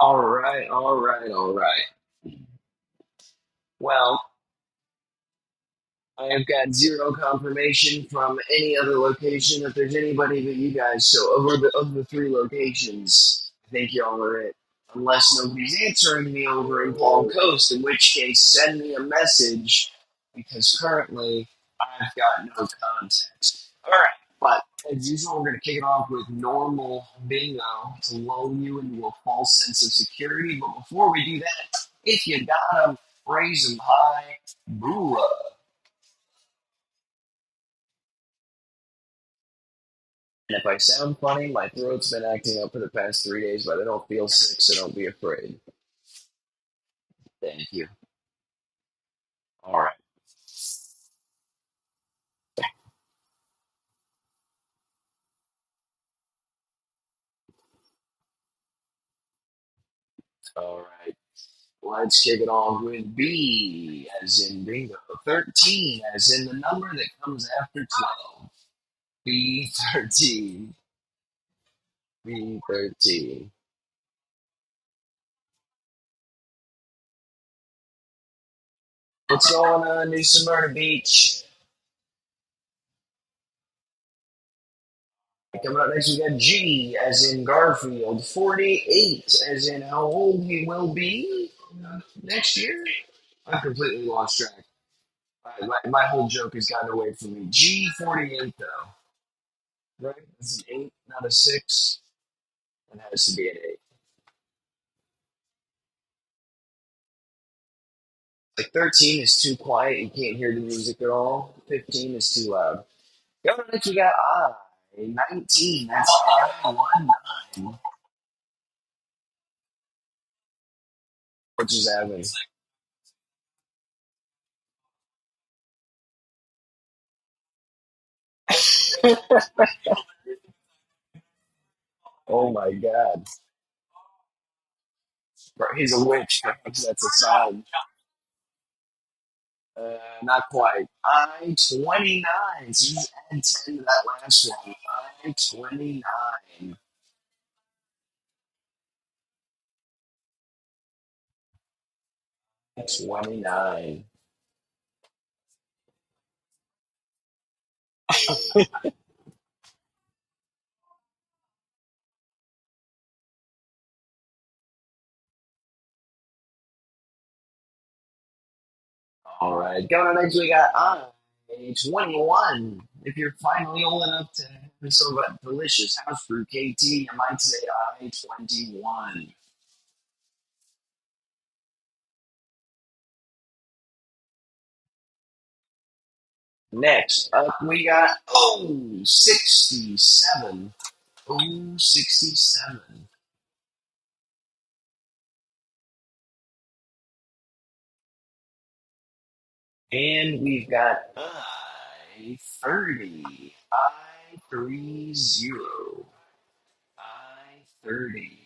All right, all right, all right. Well, I have got zero confirmation from any other location that there's anybody but you guys. So of the three locations, I think y'all are it. Unless nobody's answering me over in Palm Coast, in which case send me a message because currently I've got no context. All right, but as usual, we're going to kick it off with normal bingo to lull you into a false sense of security. But before we do that, if you got 'em, raise 'em high, boola. And if I sound funny, my throat's been acting up for the past 3 days, but I don't feel sick, so don't be afraid. Thank you. All right. All right. Let's kick it off with B, as in bingo. 13, as in the number that comes after 12. B13. B13. What's going on, New Smyrna Beach? Coming up next, we got G, as in Garfield. 48, as in how old he will be next year. I've completely lost track. My whole joke has gotten away from me. G48 though, right? It's an eight, not a six. It has to be an eight. Like 13 is too quiet; you can't hear the music at all. 15 is too loud. Going next, we got I 19. That's I 19. What just happened? Oh my god! He's a witch. Perhaps that's a sign. Not quite. I 29. So just add 10 to that last one. I 29. 29. All right. Going on next, we got I 21. If you're finally old enough to have some of that delicious house brew KT, you might say I 21. Next up, we got 67. 67. And we've got I 30. I 30. I 30.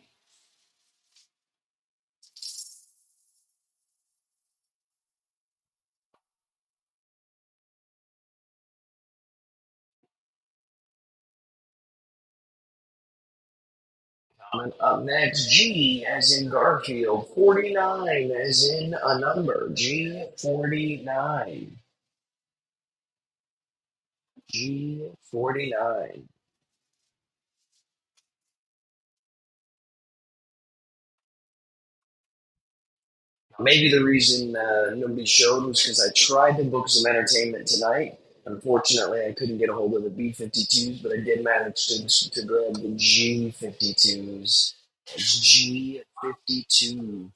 Coming up next, G as in Garfield. 49 as in a number. G 49. G 49. Maybe the reason nobody showed was because I tried to book some entertainment tonight. Unfortunately, I couldn't get a hold of the B-52s, but I did manage to grab the G-52s. It's G-52.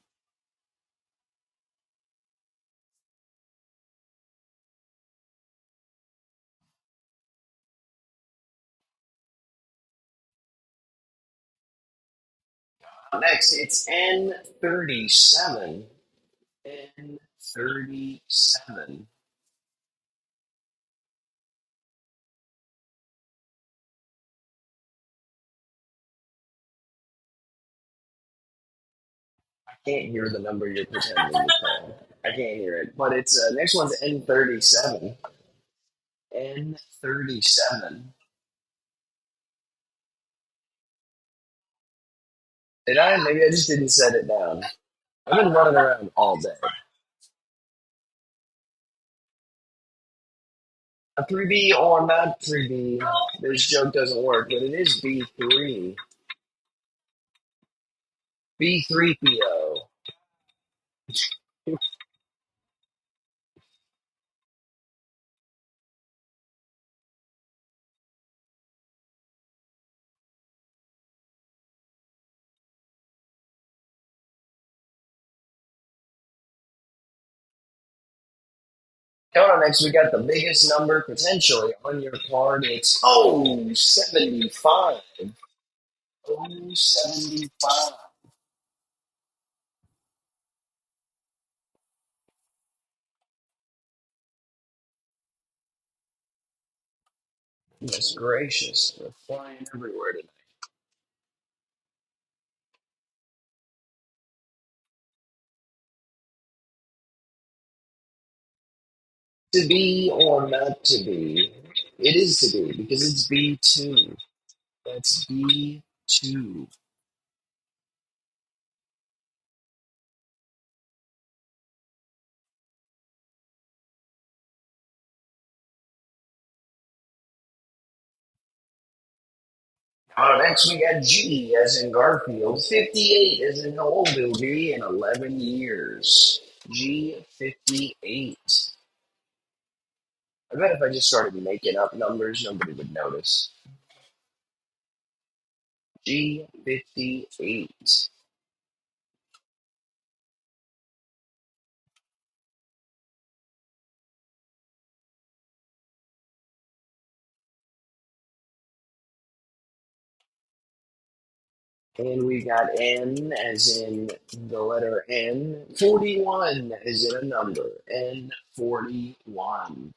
Next, it's N-37. N-37. I can't hear the number you're pretending to call. I can't hear it. But it's next one's N-37. N-37. Did I? Maybe I just didn't set it down. I've been running around all day. A 3B or not 3B. This joke doesn't work, but it is B3. B3PO. Coming up next, we got the biggest number potentially on your card. It's 75. 75. Goodness gracious. They're flying everywhere today. To be or not to be? It is to be because it's B2. That's B2. Next we got G as in Garfield, 58 as in how old he'll be in 11 years. G58. I bet if I just started making up numbers, nobody would notice. G58. And we got N as in the letter N. 41 as in a number. N41.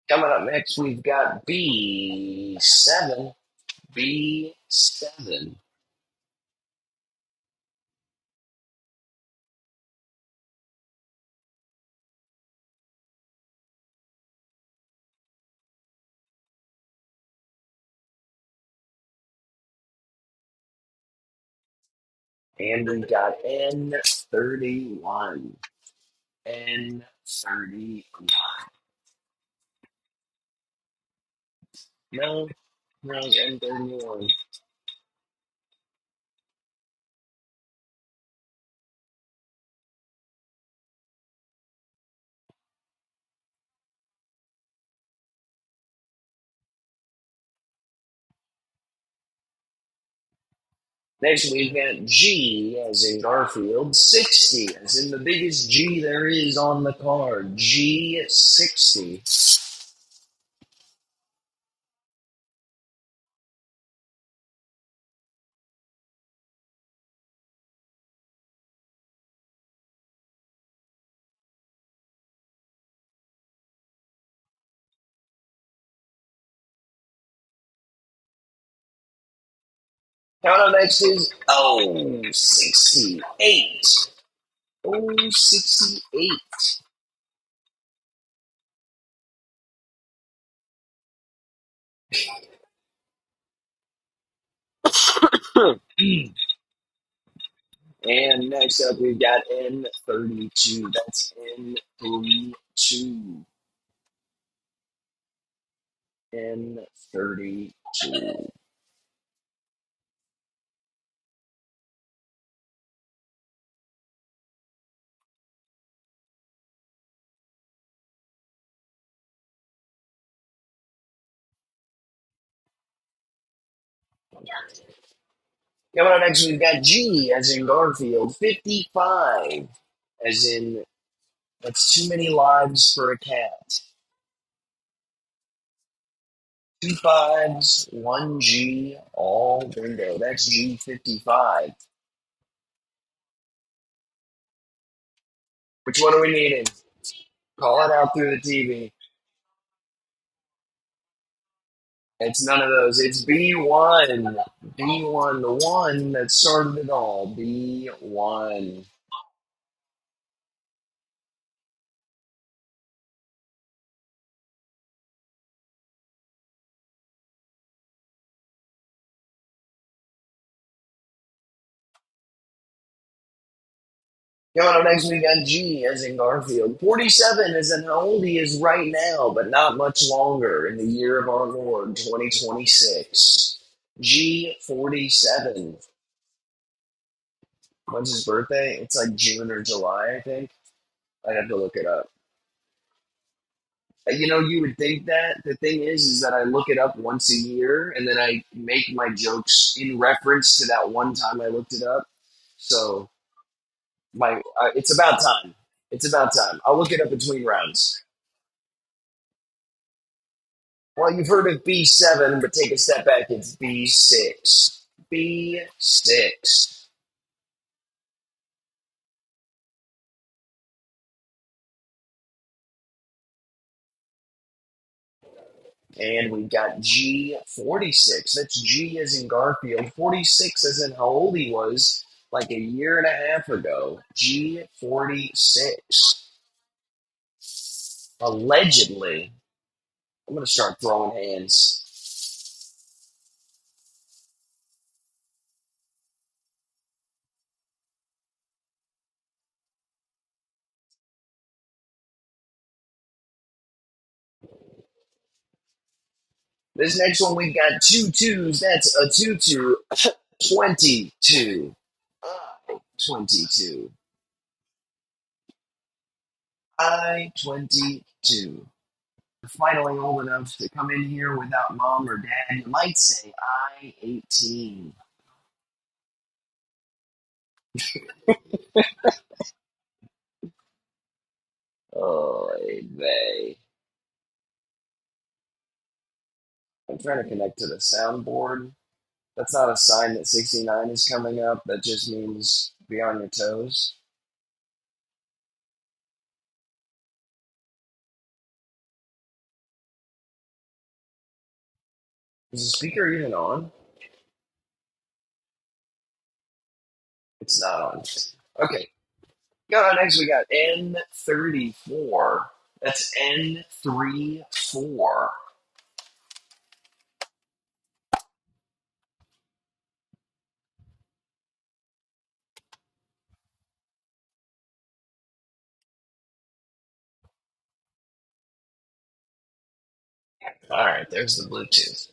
Coming up next, we've got B7. B7. And we've got N31. N31. No, no, N31. Next, we've got G as in Garfield, 60 as in the biggest G there is on the card. G60. Count next is 68. 68. And next up, we've got N32. That's N32. N32. Coming up next, we've got G as in Garfield, 55. As in, that's too many lives for a cat. Two fives, one G, all bingo. That's G55. Which one are we needing? Call it out through the TV. It's none of those. It's B1. B1, the one that started it all. B1. Coming up next, we got G as in Garfield. 47 is in how old he is right now, but not much longer in the year of our Lord, 2026. G47. When's his birthday? It's like June or July, I think. I'd have to look it up. You would think that. The thing is that I look it up once a year, and then I make my jokes in reference to that one time I looked it up. So it's about time. It's about time. I'll look it up between rounds. Well, you've heard of B7, but take a step back. It's B6. B6. And we've got G46. That's G as in Garfield. 46 as in how old he was like a year and a half ago. G46. Allegedly. I'm going to start throwing hands. This next one, we've got two twos. That's a 2-2. 22. 22. I-22. Finally old enough to come in here without mom or dad. You might say I-18. Oh, they. I'm trying to connect to the soundboard. That's not a sign that 69 is coming up. That just means be on your toes. Is the speaker even on? It's not on. Okay. Next we got N34. That's N34. All right, there's the Bluetooth.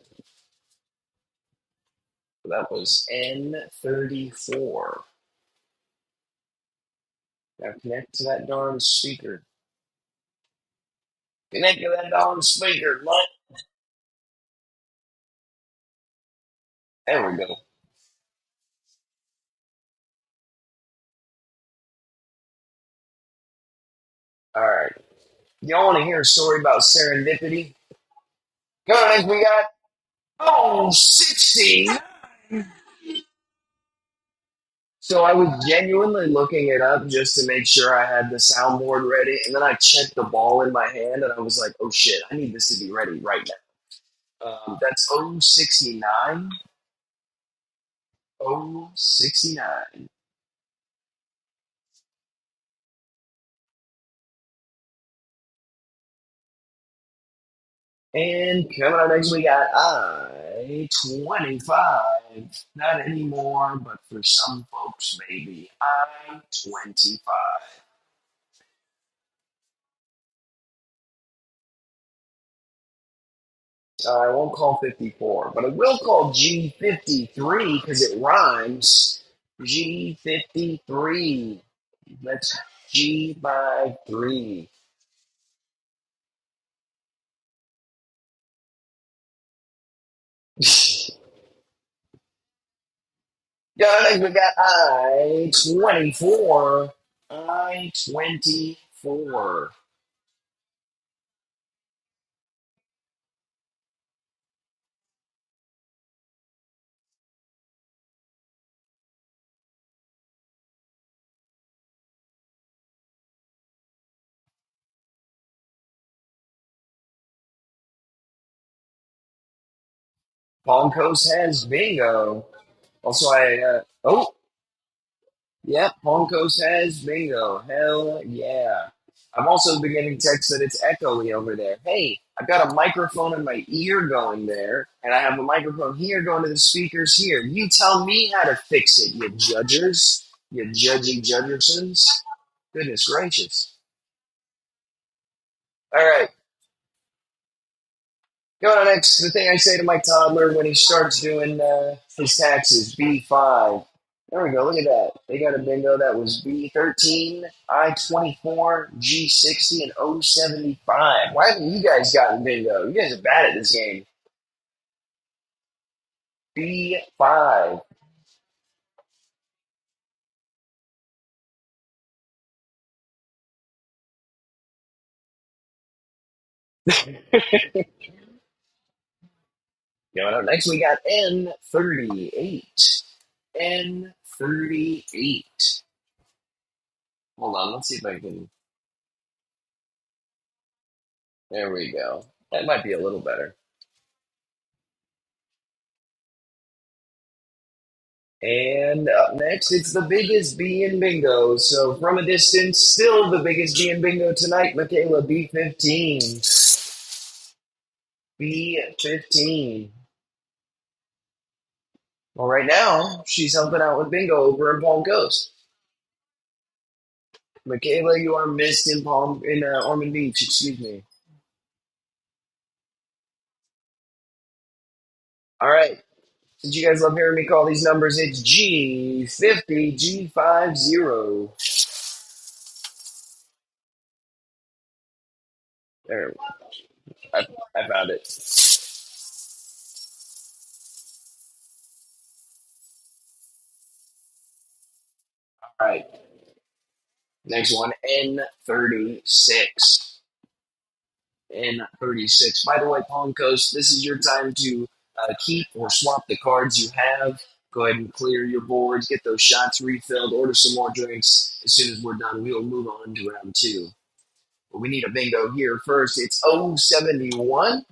That was N34. Now connect to that darn speaker. Connect to that darn speaker. What? There we go. All right. Y'all want to hear a story about serendipity? Next we got 60. So I was genuinely looking it up just to make sure I had the soundboard ready, and then I checked the ball in my hand, and I was like, "Oh shit, I need this to be ready right now." That's 069. 069. And coming up next, we got I-25. Not anymore, but for some folks, maybe. I-25. I won't call 54, but I will call G53 because it rhymes. G53. Let's G by 3. Next we got I-24. I-24. Palm Coast has bingo. Also, yeah, Palm Coast has bingo. Hell yeah. I'm also beginning text that it's echoey over there. Hey, I've got a microphone in my ear going there, and I have a microphone here going to the speakers here. You tell me how to fix it, you judgers, you judgy judgersons. Goodness gracious. All right, going on next. The thing I say to my toddler when he starts doing his taxes, B5. There we go. Look at that. They got a bingo that was B13, I24, G60, and O75. Why haven't you guys gotten bingo? You guys are bad at this game. B5. Going up next, we got N38. N38. Hold on. Let's see if I can. There we go. That might be a little better. And up next, it's the biggest bee in bingo. So from a distance, still the biggest bee in bingo tonight, Michaela B15. B15. Well, right now, she's helping out with bingo over in Palm Coast. Michaela, you are missed in Ormond Beach, excuse me. All right. Since you guys love hearing me call these numbers, it's G50, G50. There, I, I found it. All right. Next one, N36. N36. By the way, Palm Coast, this is your time to keep or swap the cards you have. Go ahead and clear your boards, get those shots refilled, order some more drinks. As soon as we're done, we'll move on to round two. But we need a bingo here first. It's 071.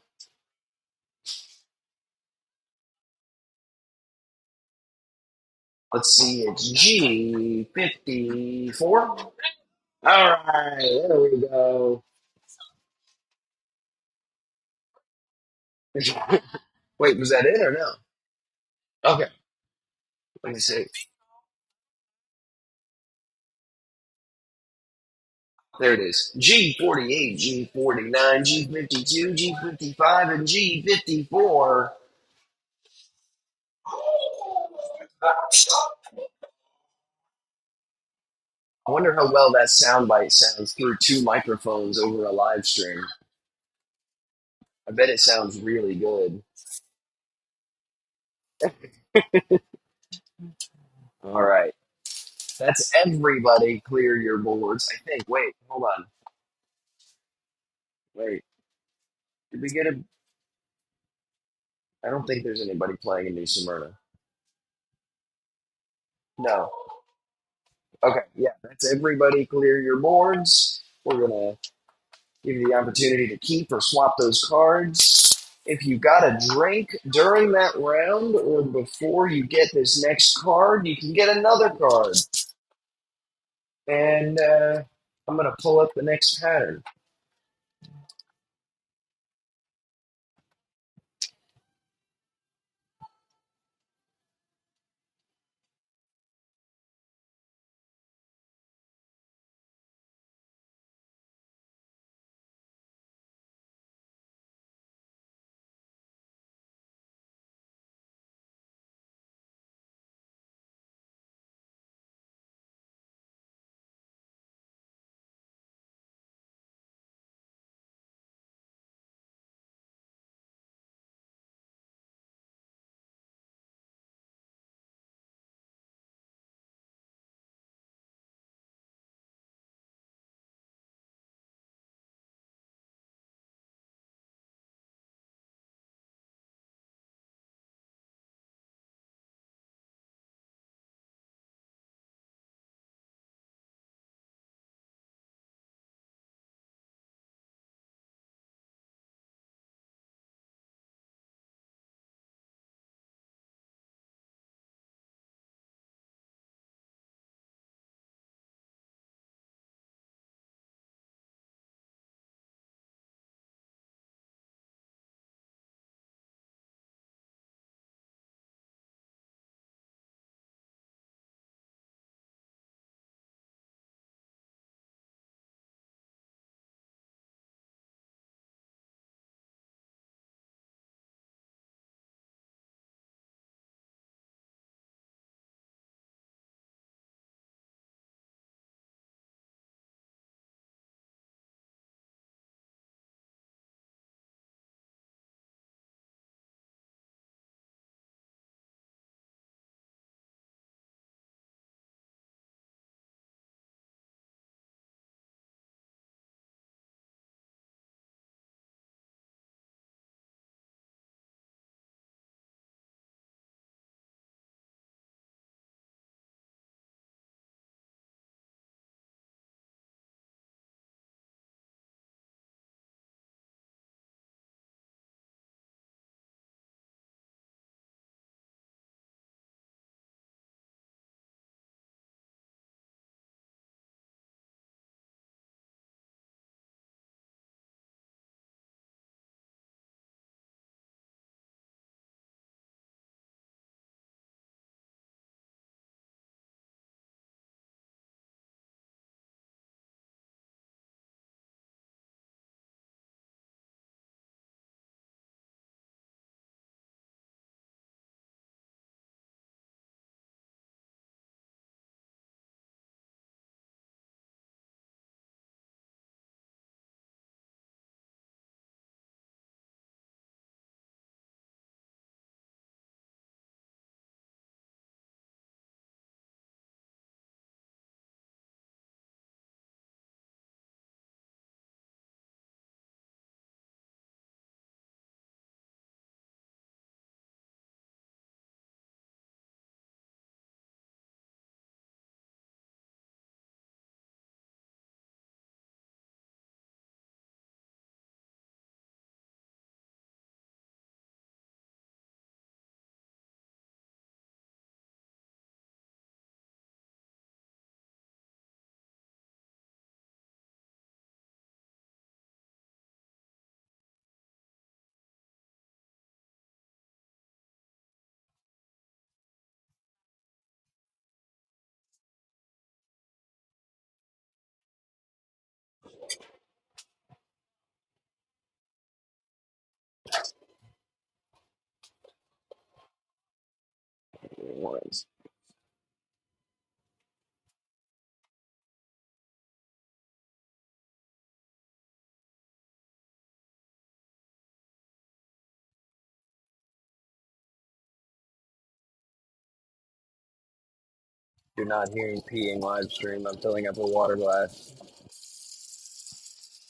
Let's see, it's G54. All right, there we go. Wait, was that it or no? Okay, let me see. There it is. G48, G49, G52, G55, and G54. I wonder how well that soundbite sounds through two microphones over a live stream. I bet it sounds really good. All right. That's everybody. Clear your boards. I think. Wait, hold on. Wait. Did we get a. I don't think there's anybody playing in New Smyrna. No. Okay. Yeah, that's everybody. Clear your boards. We're going to give you the opportunity to keep or swap those cards. If you got a drink during that round or before you get this next card, you can get another card. And I'm going to pull up the next pattern. You're not hearing peeing live stream. I'm filling up a water glass.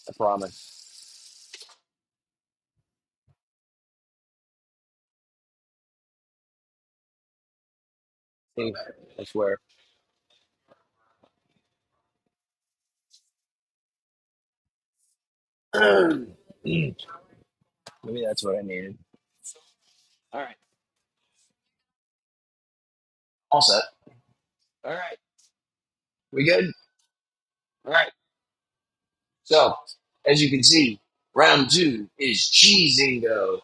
I promise. See, I swear. Maybe that's what I needed. All right. All set. All right. We good? All right. So, as you can see, round two is cheesingo.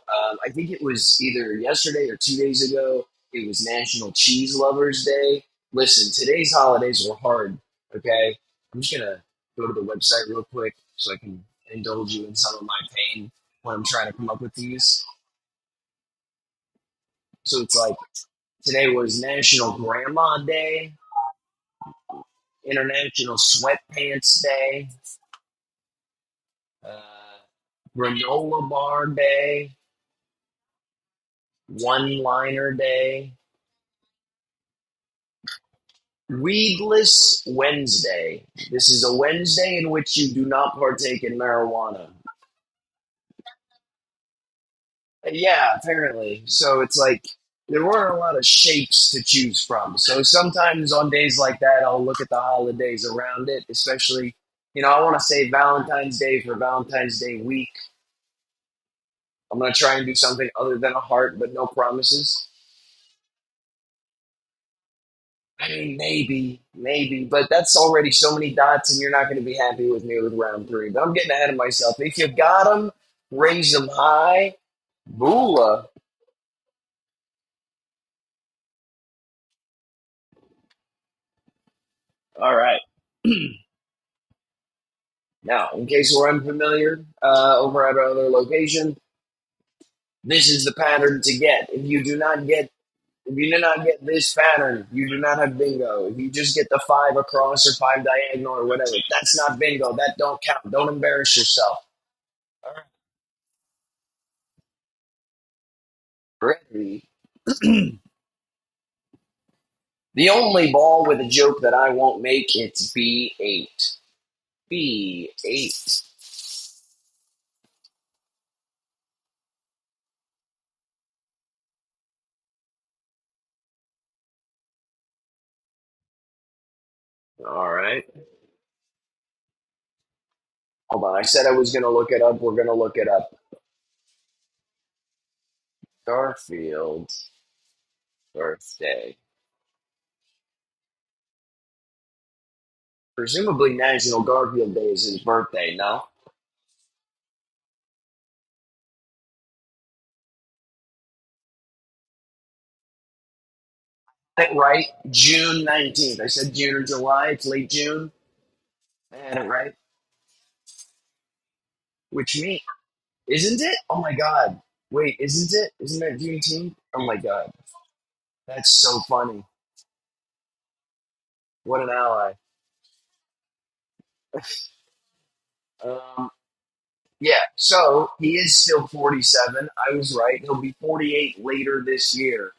I think it was either yesterday or 2 days ago. It was National Cheese Lovers Day. Listen, today's holidays are hard, okay? I'm just going to go to the website real quick so I can indulge you in some of my pain when I'm trying to come up with these. So it's like today was National Grandma Day, International Sweatpants Day, uh, Granola Bar Day, One Liner Day, Weedless Wednesday. This is a Wednesday in which you do not partake in marijuana. Yeah, apparently. So it's like there weren't a lot of shapes to choose from. So sometimes on days like that, I'll look at the holidays around it, especially, I want to say Valentine's Day for Valentine's Day week. I'm going to try and do something other than a heart, but no promises. I mean, maybe, but that's already so many dots, and you're not going to be happy with me with round three. But I'm getting ahead of myself. If you got them, raise them high. Boola. All right. Now, in case we're unfamiliar, over at our other location, this is the pattern to get. If you do not get this pattern, you do not have bingo. If you just get the five across or five diagonal or whatever, that's not bingo. That don't count. Don't embarrass yourself. All right. Ready? The only ball with a joke that I won't make, it's B8. B8. All right. Hold on. I said I was going to look it up. We're going to look it up. Garfield birthday. Presumably National Garfield Day is his birthday, no? That right? June 19th. I said June or July. It's late June. I had it right. Which means, isn't it? Oh my God. Wait, isn't it? Isn't that Juneteenth? Oh my God. That's so funny. What an ally. Um, yeah, so he is still 47. I was right. He'll be 48 later this year.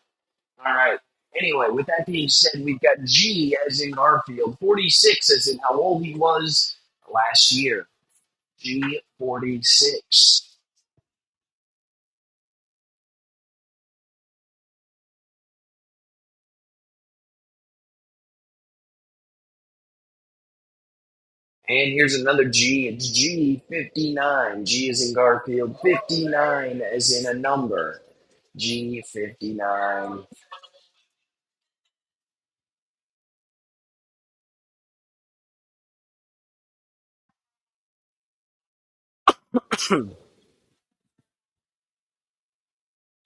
All right. Anyway, with that being said, we've got G as in Garfield, 46 as in how old he was last year. G46. And here's another G. It's G59. G is in Garfield, 59 as in a number. G59. Coming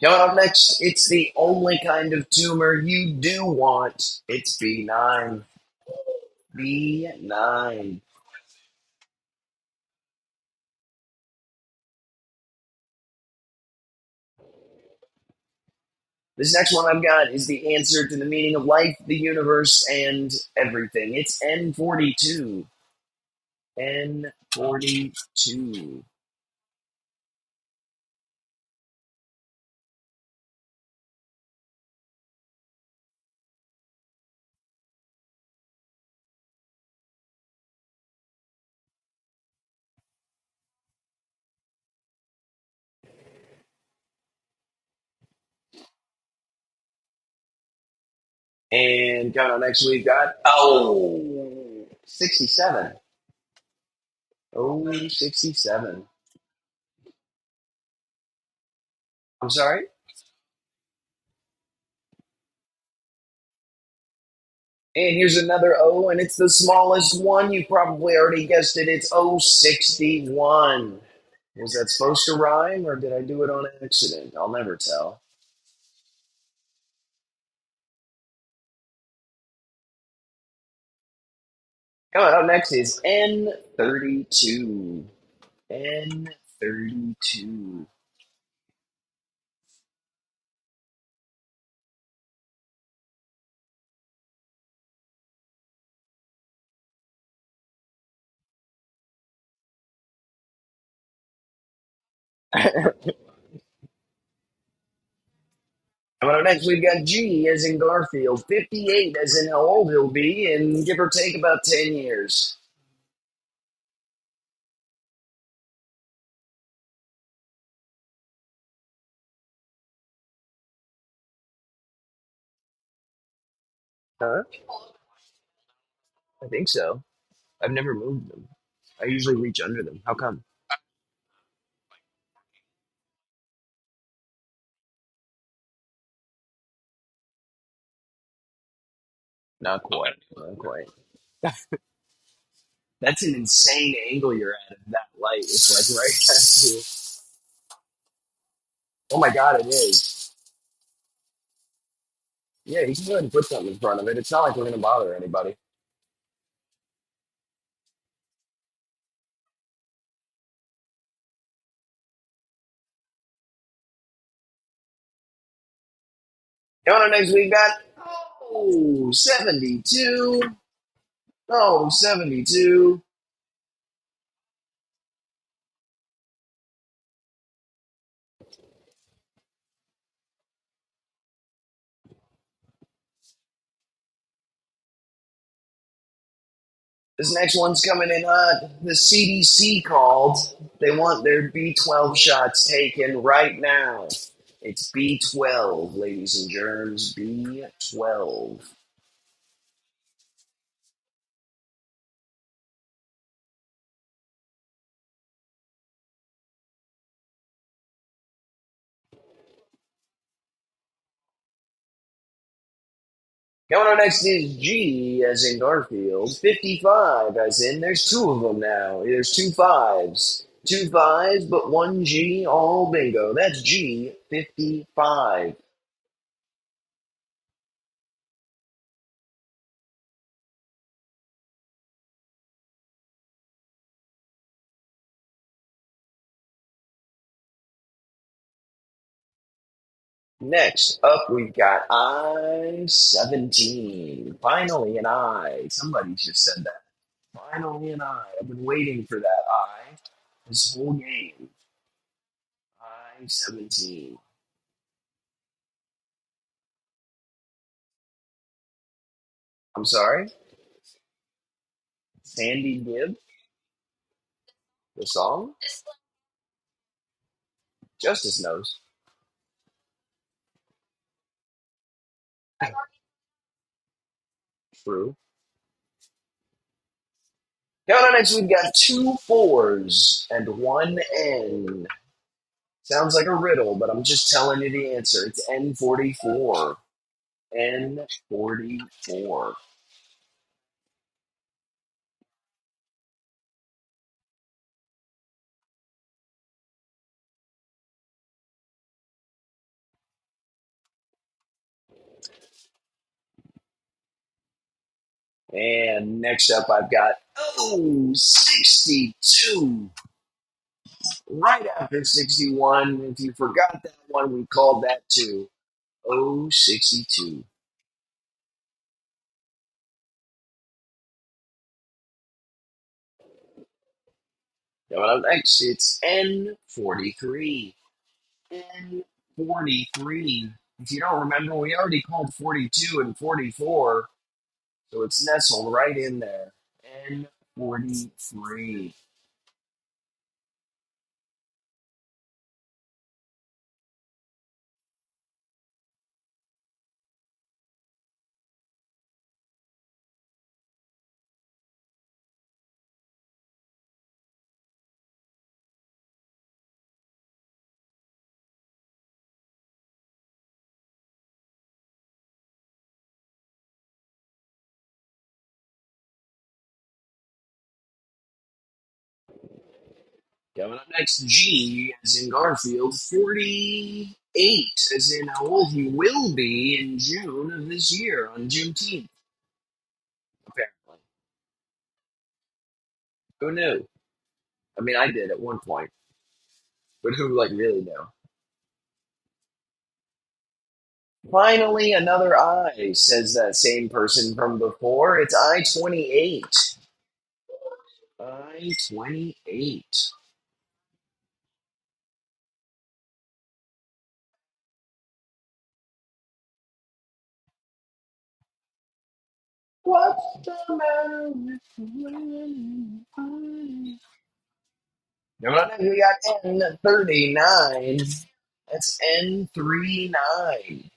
up next, it's the only kind of tumor you do want. It's B9. B9. This next one I've got is the answer to the meaning of life, the universe, and everything. It's N42. N42. And coming up next, we've got 67. Oh, 67. I'm sorry. And here's another O, and it's the smallest one. You probably already guessed it. It's 61. Was that supposed to rhyme, or did I do it on accident? I'll never tell. Coming up next is N32. N32. Coming up next, we've got G as in Garfield, 58 as in how old he'll be, and give or take about 10 years. Huh? I think so. I've never moved them. I usually reach under them. How come? Not quite. Not quite. That's an insane angle you're at of that light. It's like right at you. Oh my god, it is. Yeah, you can go ahead and put something in front of it. It's not like we're going to bother anybody. Coming up next, we got 72. Oh, 72. This next one's coming in hot. The CDC called. They want their B12 shots taken right now. It's B12, ladies and germs. B12. Coming on next is G as in Garfield. 55 as in there's two of them now. There's two fives. Two fives, but one G, all bingo. That's G 55. Next up, we've got I 17. Finally, an I. Somebody just said that. Finally, an I. I've been waiting for that I this whole game. I 17. I'm sorry? Sandy Gibb, the song? Justice knows. True. Coming on next, we've got two fours and one N. Sounds like a riddle, but I'm just telling you the answer. It's N44. N44. And next up, I've got 62. Right after 61. If you forgot that one, we called that too. 62. Coming up next, it's N43. N43. If you don't remember, we already called 42 and 44, so it's nestled right in there. N43. Coming up next, G as in Garfield, 48 as in how old he will be in June of this year, on Juneteenth, apparently. Who knew? I mean, I did at one point, but who, like, really knew? Finally, another I, says that same person from before. It's I 28. I 28. What's the matter with you? We got N39. That's N39.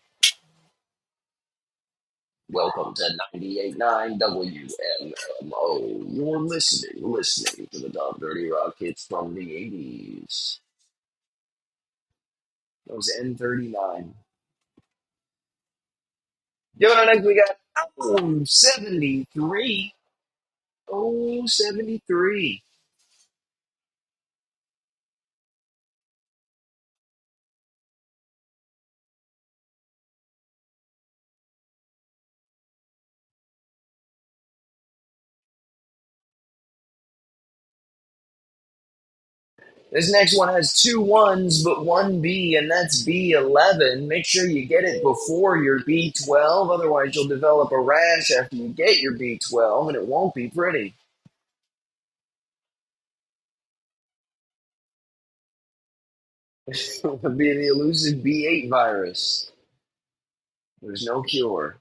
Welcome to 98.9 WMMO. You're listening to the Dog Dirty Rock hits from the 80s. That was N39. Coming on next, we got 73. Oh, 73. This next one has two ones, but one B, and that's B11. Make sure you get it before your B12, otherwise you'll develop a rash after you get your B12, and it won't be pretty. It'll be the elusive B8 virus. There's no cure.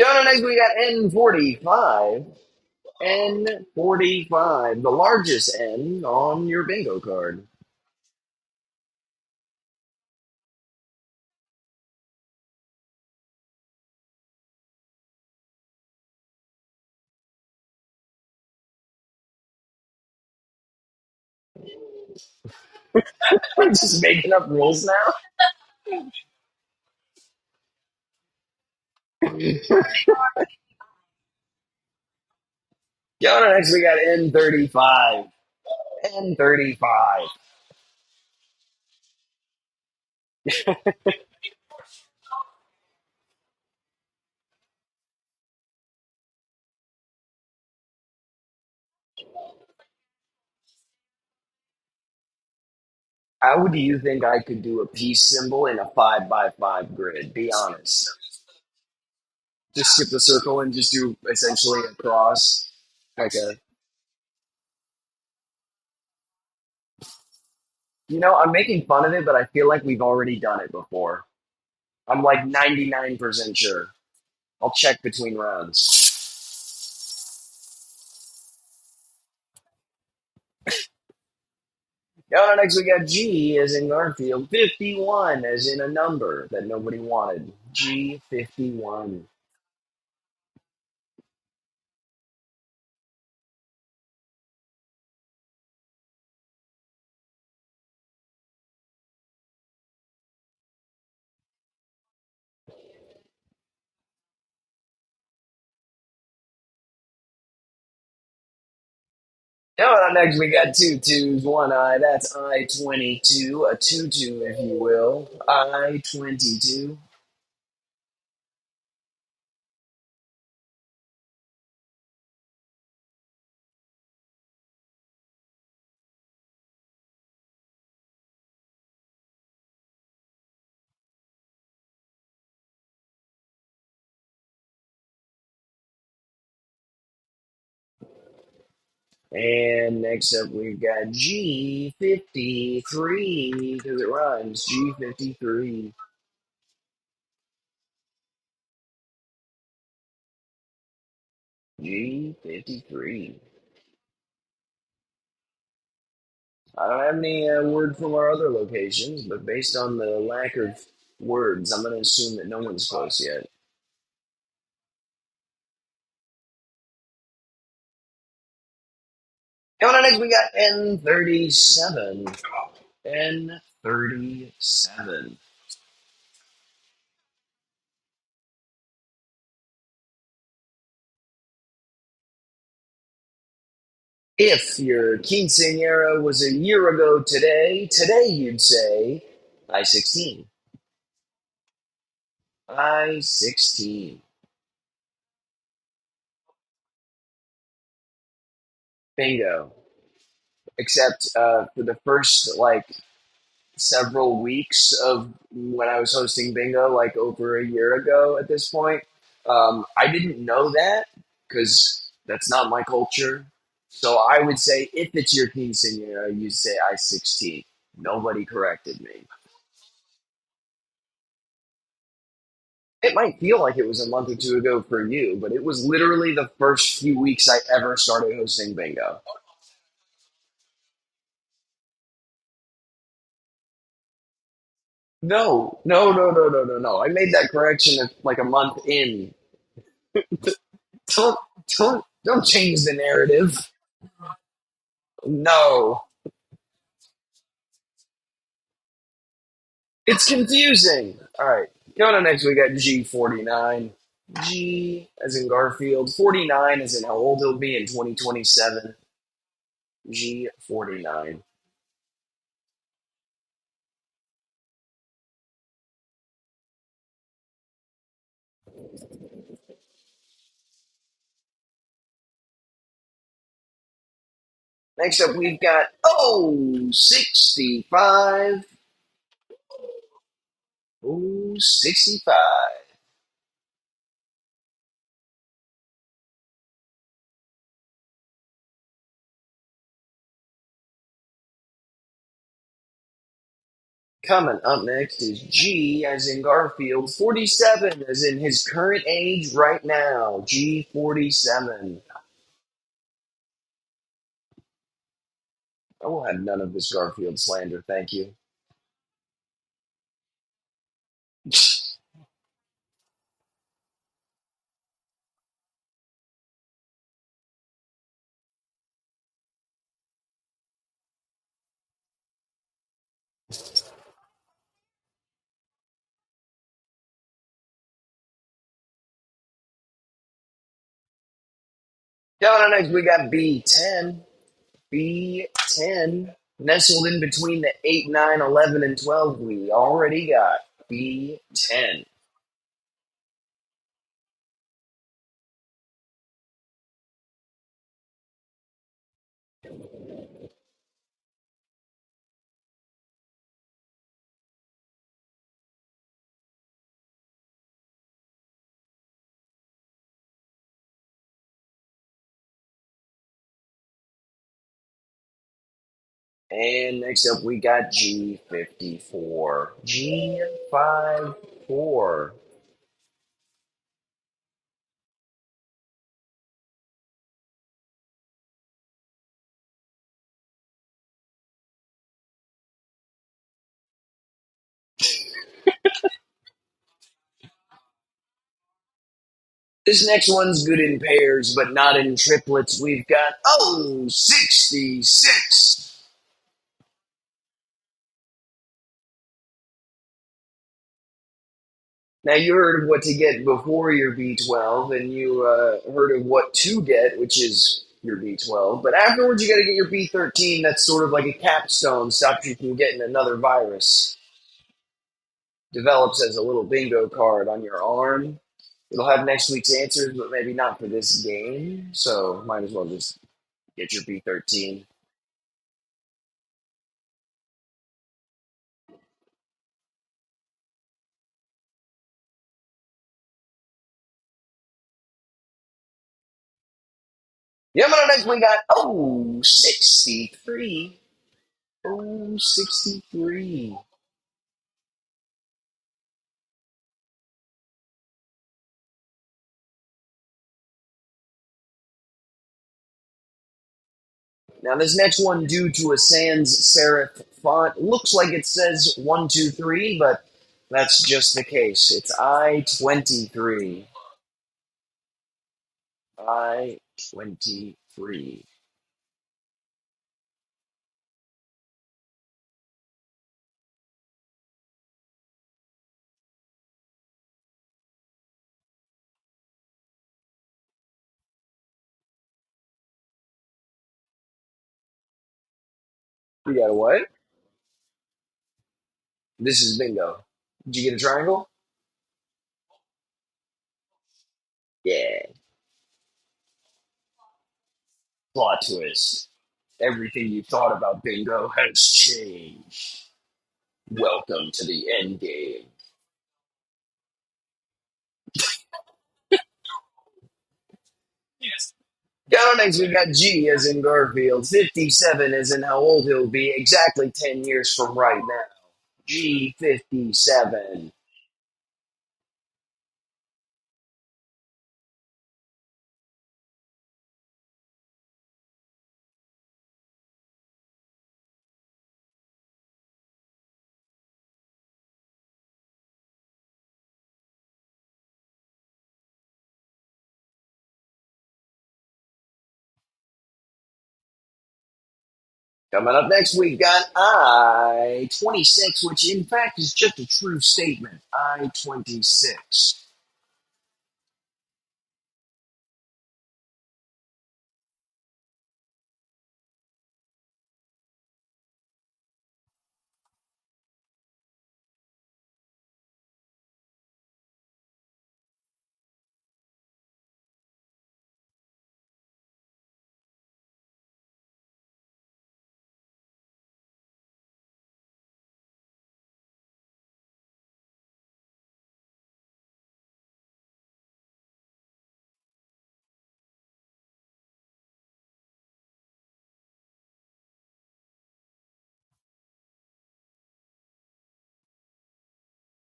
Coming up next, we got N45. N45, the largest N on your bingo card. We're just making up rules now. Coming up next, we got N35. N35. How do you think I could do a peace symbol in a 5 by 5 grid? Be honest. Just skip the circle and just do essentially a cross. Like a, I'm making fun of it, but I feel like we've already done it before. I'm like 99% sure. I'll check between rounds. Next we got G as in Garfield, 51 as in a number that nobody wanted. G51. Next we got two twos, one I. That's I-22, a tutu, if you will. I-22. And next up we've got G53, because it rhymes. G53. G53. I don't have any word from our other locations, but based on the lack of words, I'm going to assume that no one's close yet. Coming on next, we got N37. N37. If your quinceañera was a year ago today, today you'd say I-16. I-16. Bingo. Except for the first, like, several weeks of when I was hosting bingo, like over a year ago at this point. I didn't know that because that's not my culture. So I would say if it's your quinceanera, you say I-16. Nobody corrected me. It might feel like it was a month or two ago for you, but it was literally the first few weeks I ever started hosting bingo. No, no, no, no, no, no, no. I made that correction like a month in. Don't, don't change the narrative. No, it's confusing. All right, going on next, we got G49. G as in Garfield, 49 as in how old he'll be in 2027. G49. Next up, we've got 65. 65. Coming up next is G as in Garfield, 47 as in his current age right now. G47. I will have none of this Garfield slander, thank you. Coming up next, we got B10. B10. Nestled in between the 8, 9, 11, and 12, we already got B10. And next up, we got G54. G54. This next one's good in pairs, but not in triplets. We've got 66. Now you heard of what to get before your B12, and you heard of what to get, which is your B12. But afterwards, you got to get your B13. That's sort of like a capstone, stops you from getting another virus. Develops as a little bingo card on your arm. It'll have next week's answers, but maybe not for this game. So might as well just get your B13. Yeah, but next we got 63. 63. Now, this next one, due to a sans serif font, looks like it says 123, but that's just the case. It's I-23. I-23. You got a what? This is bingo. Did you get a triangle? Yeah. Plot twist. Everything you thought about bingo has changed. Welcome to the end game. Down next, we got G as in Garfield. 57 as in how old he'll be exactly 10 years from right now. G57. Coming up next, we got I-26, which in fact is just a true statement. I-26.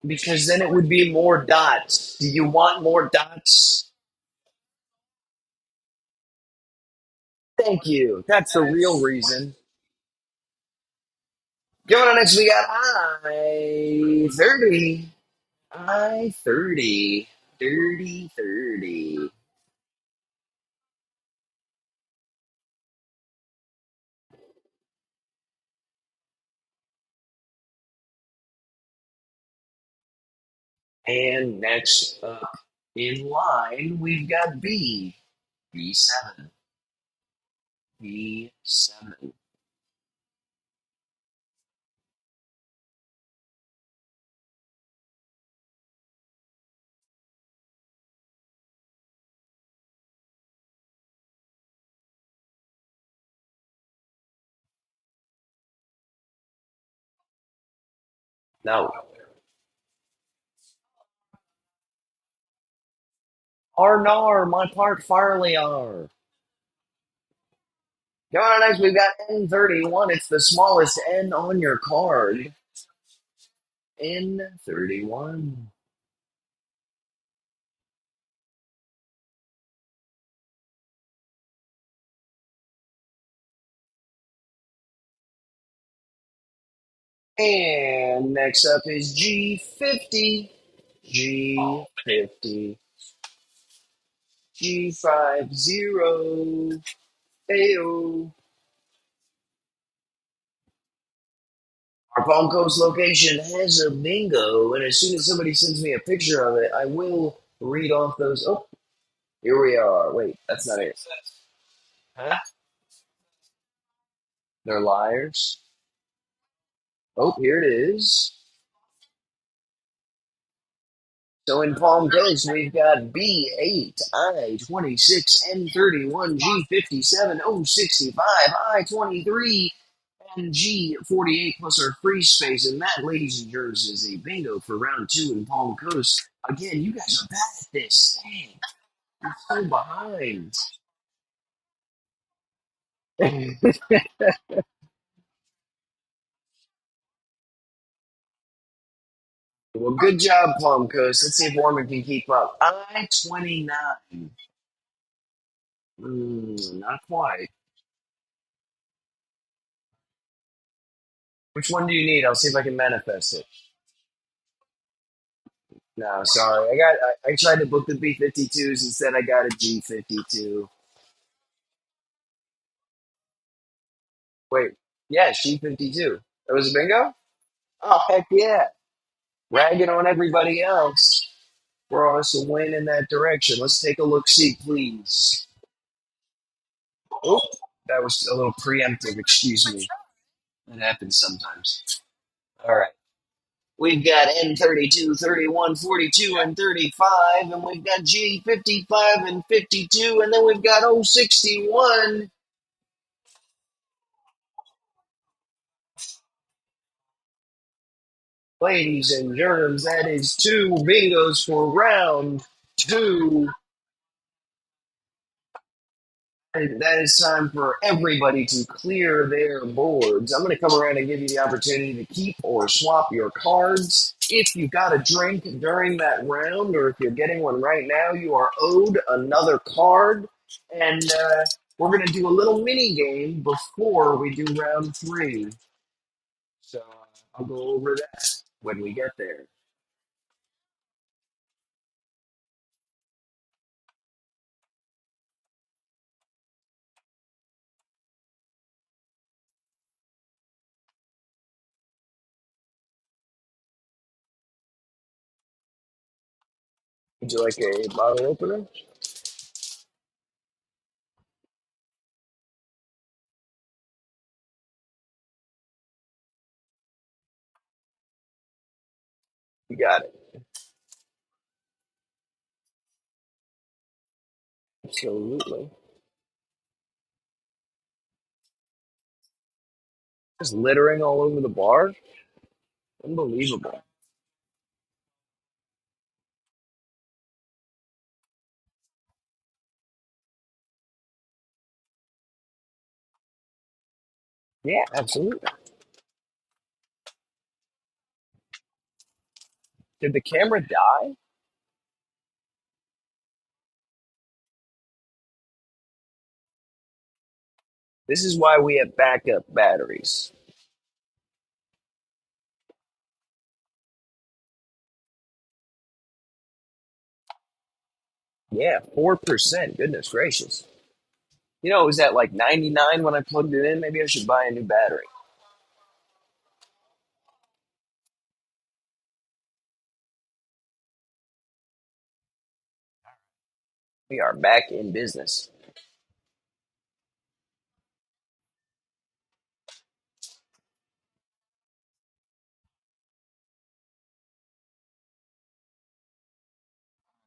Because then it would be more dots. Do you want more dots? Thank you. That's the real reason. Going on next, we got I-30. I-30. Dirty 30. And next up in line, we've got B. B7. B7. No. Arnar, my part Farley R. Going on next, we've got N31. It's the smallest N on your card. N31. And next up is G50. G50. G50. Ayo. Our Palm Coast location has a bingo, and as soon as somebody sends me a picture of it, I will read off those. Oh, here we are. Wait, that's not it. Huh? They're liars. Oh, here it is. So in Palm Coast, we've got B8, I-26, N31, G57, O65, I-23, and G48 plus our free space. And that, ladies and germs, is a bingo for round two in Palm Coast. Again, you guys are bad at this. Dang, you're so behind. Well, good job, Palm Coast. Let's see if Warman can keep up. I-29. Not quite. Which one do you need? I'll see if I can manifest it. No, sorry. I tried to book the B52s. Instead, I got a G52. Wait. Yeah, G52. That was a bingo? Oh, heck yeah. Ragging on everybody else. We're also winning in that direction. Let's take a look see, please. Oh, that was a little preemptive. Excuse me. That happens sometimes. All right. We've got N32, 31, 42, and 35, and we've got G55 and 52, and then we've got O61. Ladies and germs, that is two bingos for round two. And that is time for everybody to clear their boards. I'm going to come around and give you the opportunity to keep or swap your cards. If you got a drink during that round, or if you're getting one right now, you are owed another card. And we're going to do a little mini game before we do round three. So I'll go over that when we get there. Would you like a bottle opener? You got it. Absolutely. Just littering all over the bar? Unbelievable. Yeah, absolutely. Did the camera die? This is why we have backup batteries. Yeah, 4%. Goodness gracious. You know, it was at like 99 when I plugged it in. Maybe I should buy a new battery. We are back in business.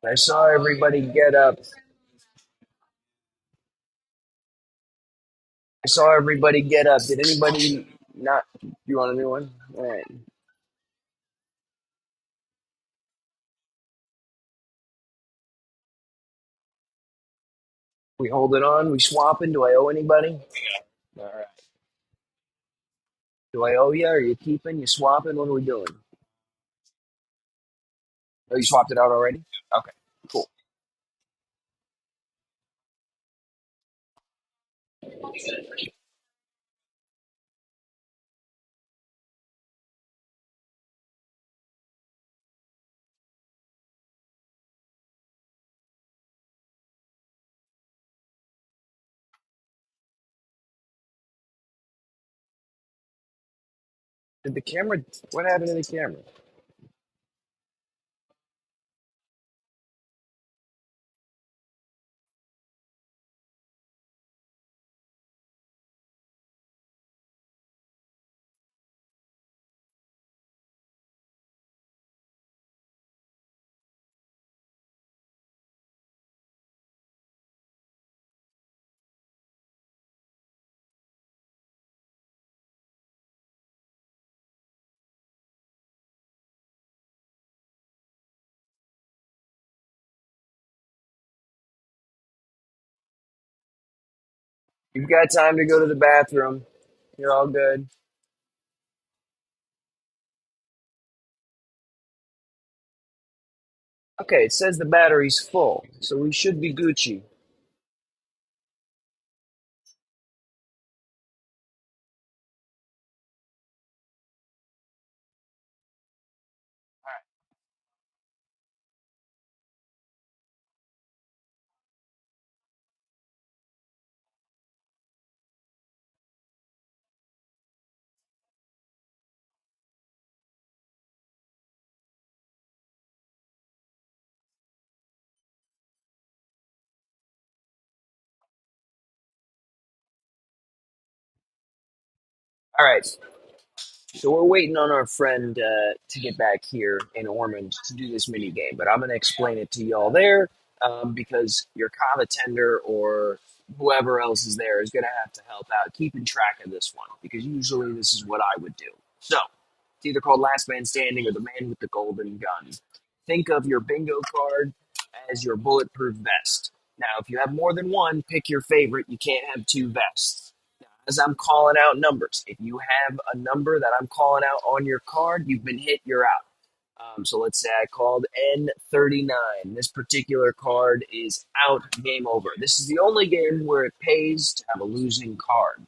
I saw everybody get up. I saw everybody get up. Did anybody not? You want a new one? All right. We hold it on. We swapping. Do I owe anybody? All right. Do I owe you? Are you keeping? You swapping? What are we doing? Oh, you swapped it out already? Okay, cool. Did the camera? What happened to the camera? You've got time to go to the bathroom. You're all good. Okay, it says the battery's full, so we should be Gucci. All right. So we're waiting on our friend to get back here in Ormond to do this mini game, but I'm going to explain it to y'all there because your Kava tender or whoever else is there is going to have to help out keeping track of this one because usually this is what I would do. So it's either called Last Man Standing or the Man with the Golden Gun. Think of your bingo card as your bulletproof vest. Now, if you have more than one, pick your favorite. You can't have two vests as I'm calling out numbers. If you have a number that I'm calling out on your card, you've been hit, you're out. So let's say I called N39. This particular card is out, game over. This is the only game where it pays to have a losing card.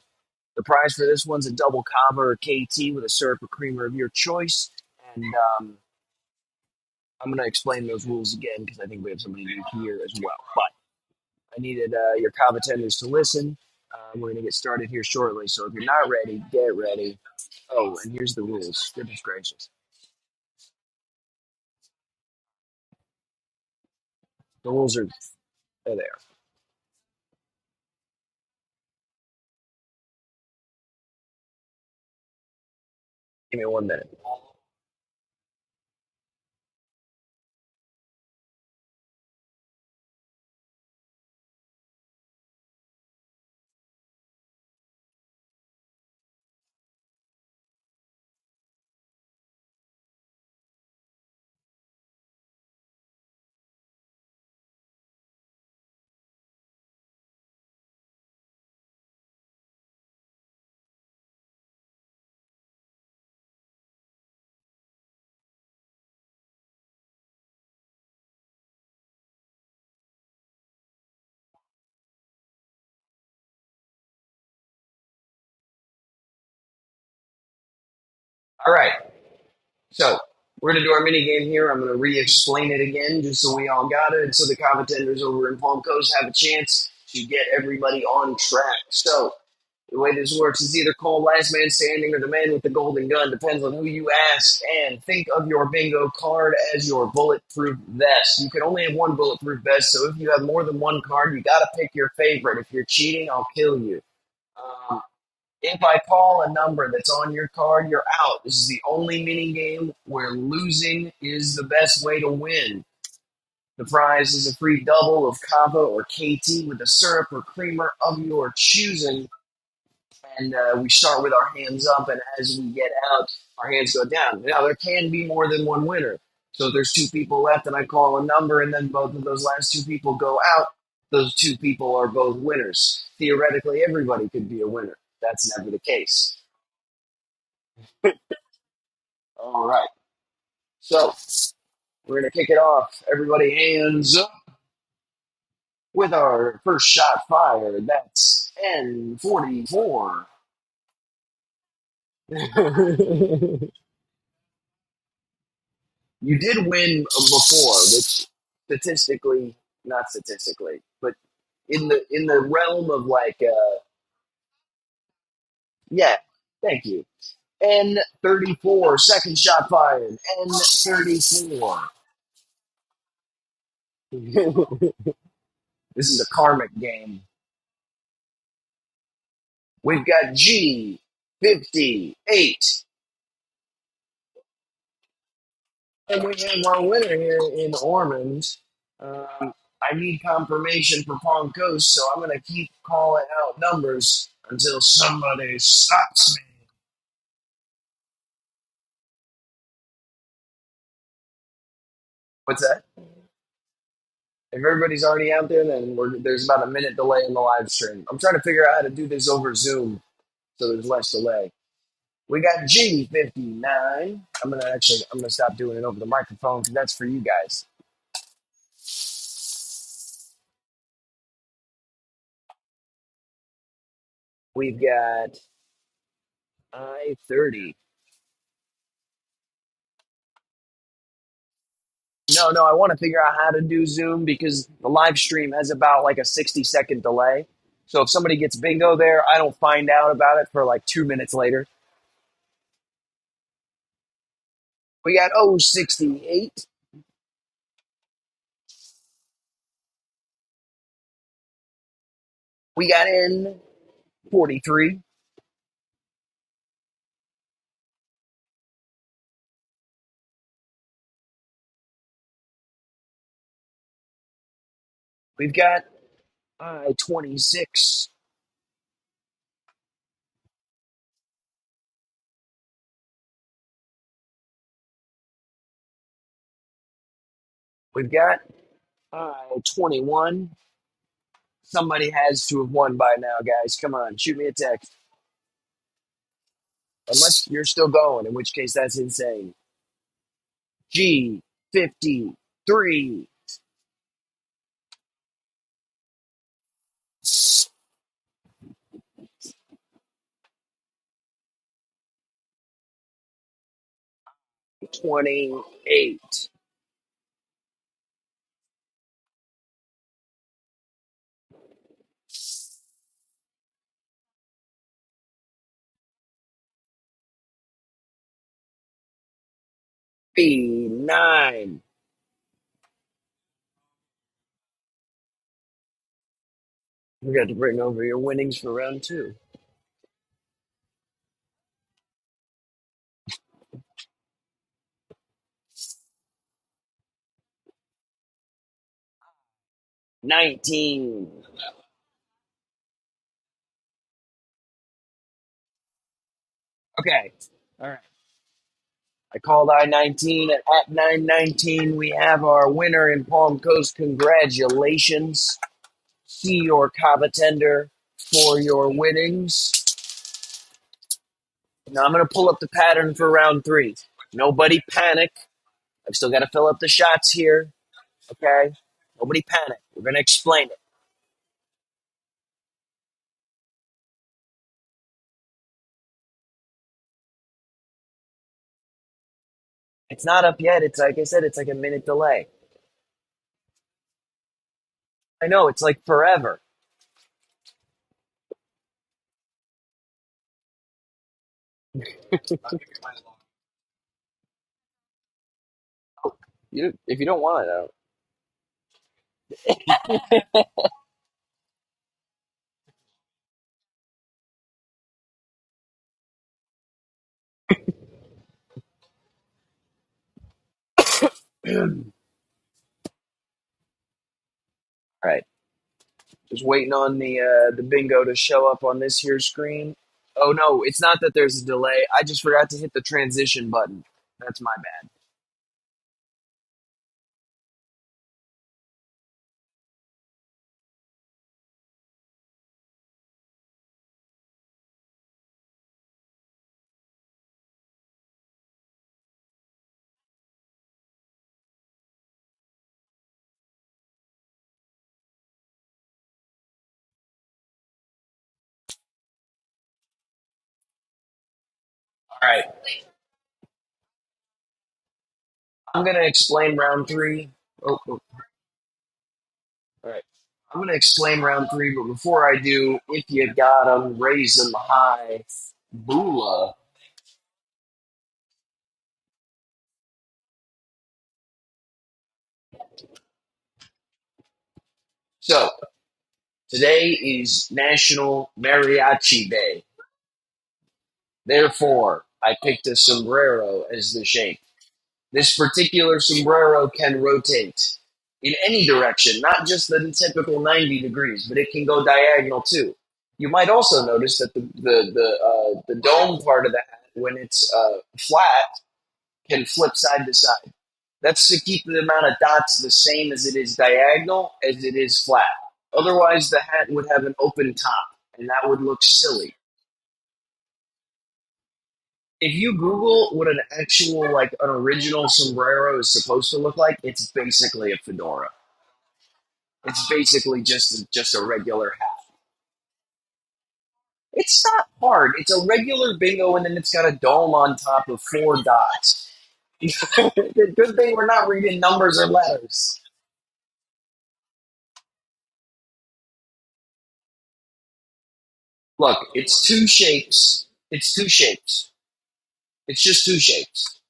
The prize for this one's a double kava or KT with a syrup or creamer of your choice. And I'm going to explain those rules again because I think we have somebody new here as well. But I needed your kava tenders to listen. We're going to get started here shortly. So if you're not ready, get ready. Oh, and here's the rules. Goodness gracious. The rules are there. Give me 1 minute. All right. So we're going to do our mini game here. I'm going to re-explain it again just so we all got it. So the kava tenders over in Palm Coast have a chance to get everybody on track. So the way this works is either called Last Man Standing or the Man with the Golden Gun. Depends on who you ask. And think of your bingo card as your bulletproof vest. You can only have one bulletproof vest, so if you have more than one card, you got to pick your favorite. If you're cheating, I'll kill you. Um, if I call a number that's on your card, you're out. This is the only mini game where losing is the best way to win. The prize is a free double of kava or KT with a syrup or creamer of your choosing. And we start with our hands up, and as we get out, our hands go down. Now, there can be more than one winner. So if there's two people left, and I call a number, and then both of those last two people go out, those two people are both winners. Theoretically, everybody could be a winner. That's never the case. All right. So we're going to kick it off. Everybody, hands up with our first shot fired. That's N44. You did win before, which statistically, not statistically, but in the realm of like, yeah, thank you. N34, second shot fired. N34. This is a karmic game. We've got G58. And we have our winner here in Ormond. I need confirmation for Palm Coast, so I'm going to keep calling out numbers until somebody stops me. What's that? If everybody's already out there, then there's about a minute delay in the live stream. I'm trying to figure out how to do this over Zoom so there's less delay. We got G59. I'm gonna stop doing it over the microphone because that's for you guys. We've got I30. No, I want to figure out how to do Zoom because the live stream has about like a 60-second delay. So if somebody gets bingo there, I don't find out about it for like 2 minutes later. We got 068. We got N43. We've got I 26. We've got I 21. Somebody has to have won by now, guys. Come on, shoot me a text. Unless you're still going, in which case that's insane. G 53. 28. B9. We got to bring over your winnings for round two. 19. Okay. All right. I called I-19 at 919. We have our winner in Palm Coast. Congratulations. See your Kava tender for your winnings. Now I'm going to pull up the pattern for round three. Nobody panic. I've still got to fill up the shots here. Okay? Nobody panic. We're going to explain it. It's not up yet. It's like I said, it's like a minute delay. I know, it's like forever. If you don't want it, All right. Just waiting on the bingo to show up on this here screen. Oh no, it's not that there's a delay. I just forgot to hit the transition button. That's my bad. All right. I'm gonna explain round three. Oh, all right. I'm gonna explain round three, but before I do, if you got 'em, raise 'em high. Boola. So today is National Mariachi Day. Therefore, I picked a sombrero as the shape. This particular sombrero can rotate in any direction, not just the typical 90 degrees, but it can go diagonal too. You might also notice that the dome part of the hat, when it's flat, can flip side to side. That's to keep the amount of dots the same as it is diagonal as it is flat. Otherwise, the hat would have an open top, and that would look silly. If you Google what an actual, like an original sombrero is supposed to look like, it's basically a fedora. It's basically just a regular hat. It's not hard. It's a regular bingo, and then it's got a dome on top of four dots. Good thing we're not reading numbers or letters. Look, it's two shapes. It's two shapes. It's just two shapes.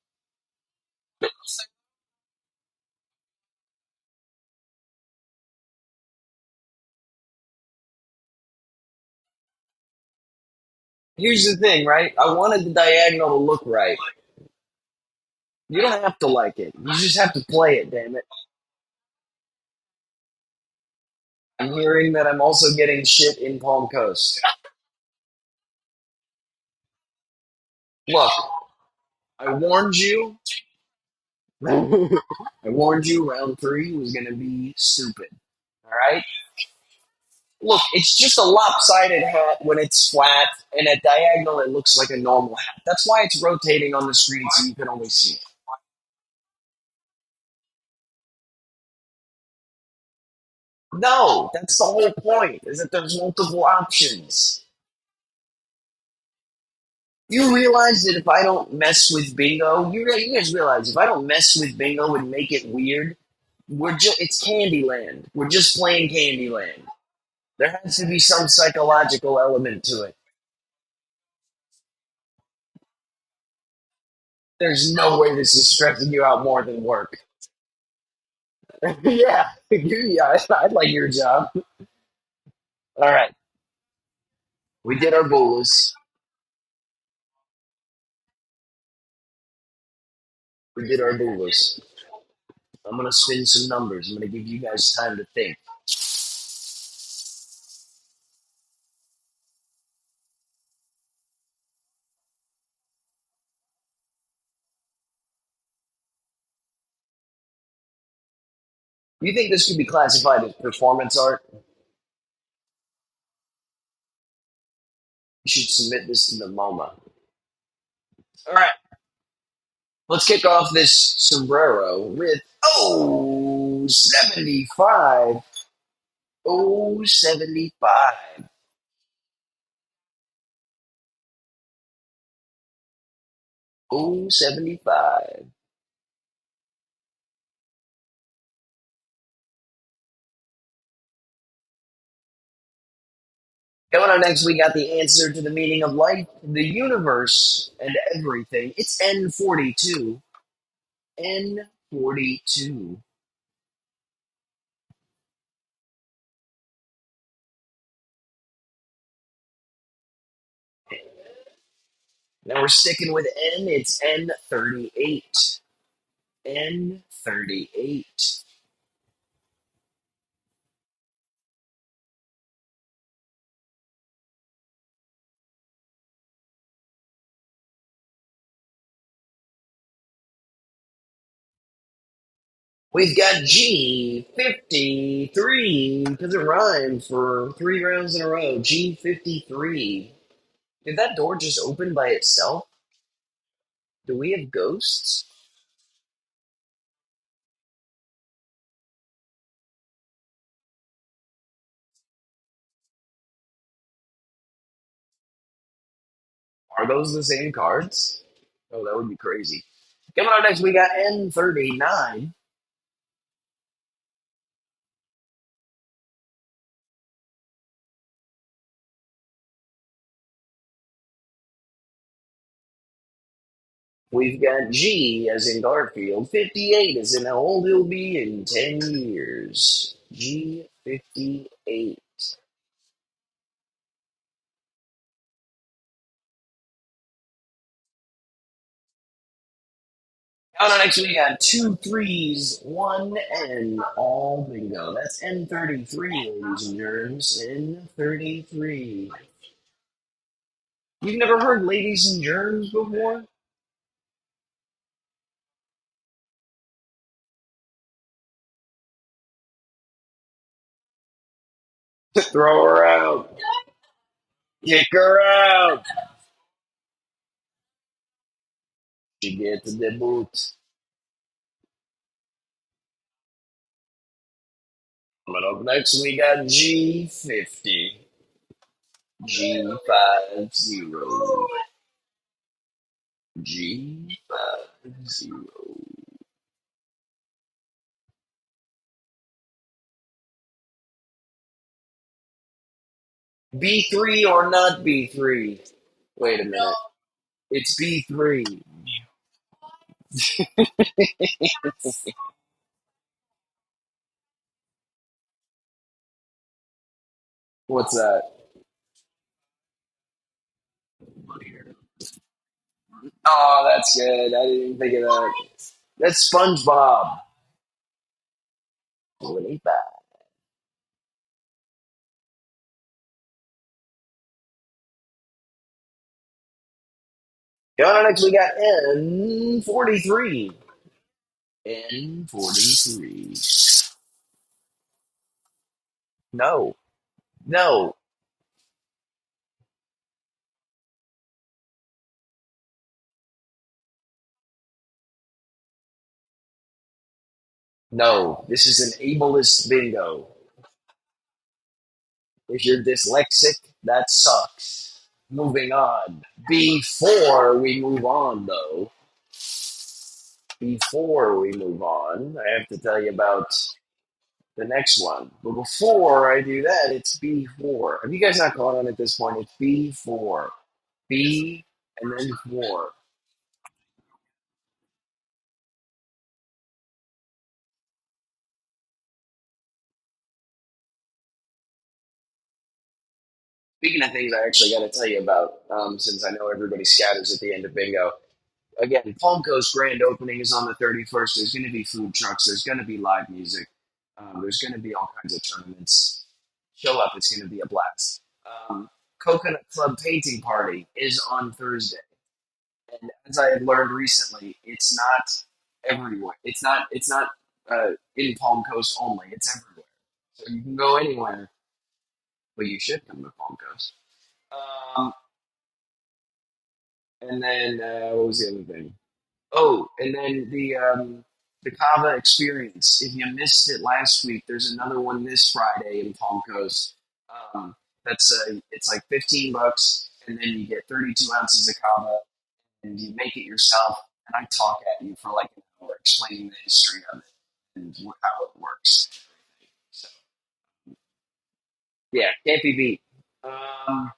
Here's the thing, right? I wanted the diagonal to look right. You don't have to like it. You just have to play it, damn it. I'm hearing that I'm also getting shit in Palm Coast. Look, I warned you. I warned you round three was going to be stupid. All right? Look, it's just a lopsided hat when it's flat, and at diagonal it looks like a normal hat. That's why it's rotating on the screen so you can only see it. No, that's the whole point, is that there's multiple options. You realize that if I don't mess with bingo, you guys realize if I don't mess with bingo and make it weird, it's Candyland. We're just playing Candyland. There has to be some psychological element to it. There's no way this is stressing you out more than work. Yeah, yeah, I'd like your job. All right, we did our bolas. We did our bolas. I'm gonna spin some numbers. I'm gonna give you guys time to think. You think this could be classified as performance art? You should submit this to the MoMA. All right, let's kick off this sombrero with 75. 75. 75. Coming up next, we got the answer to the meaning of life, the universe, and everything. It's N42. N42. Now we're sticking with N. It's N38. N38. We've got G53 because it rhymed for 3 rounds in a row. G53. Did that door just open by itself? Do we have ghosts? Are those the same cards? Oh, that would be crazy. Coming up next, we got N39. We've got G as in Garfield. 58 as in how old he'll be in 10 years. G58. Coming up next, we got two threes, one N, all bingo. That's N33, ladies and germs. N33. You've never heard ladies and germs before? Throw her out. Kick her out. She gets the boot. Coming up next, we got G50. G50. G50. B3 or not B3? Wait a minute. It's B3. What's that? Oh, that's good. I didn't even think of that. That's SpongeBob. 25. Coming on next, we got N43. N43. No, no, no. This is an ableist bingo. If you're dyslexic, that sucks. Moving on. Before we move on, though, before we move on, I have to tell you about the next one. But before I do that, it's B4. Have you guys not caught on at this point? It's B4. B and then 4. Speaking of things I actually got to tell you about, since I know everybody scatters at the end of bingo. Again, Palm Coast grand opening is on the 31st. There's going to be food trucks. There's going to be live music. There's going to be all kinds of tournaments. Show up. It's going to be a blast. Coconut Club painting party is on Thursday. And as I have learned recently, it's not everywhere. It's not in Palm Coast only. It's everywhere. So you can go anywhere, but you should come to Palm Coast. Um, and then what was the other thing? Oh, and then the Kava experience. If you missed it last week, there's another one this Friday in Palm Coast. That's it's like $15, and then you get 32 ounces of Kava, and you make it yourself. And I talk at you for like an hour explaining the history of it and how it works. So yeah, can't be beat. Um,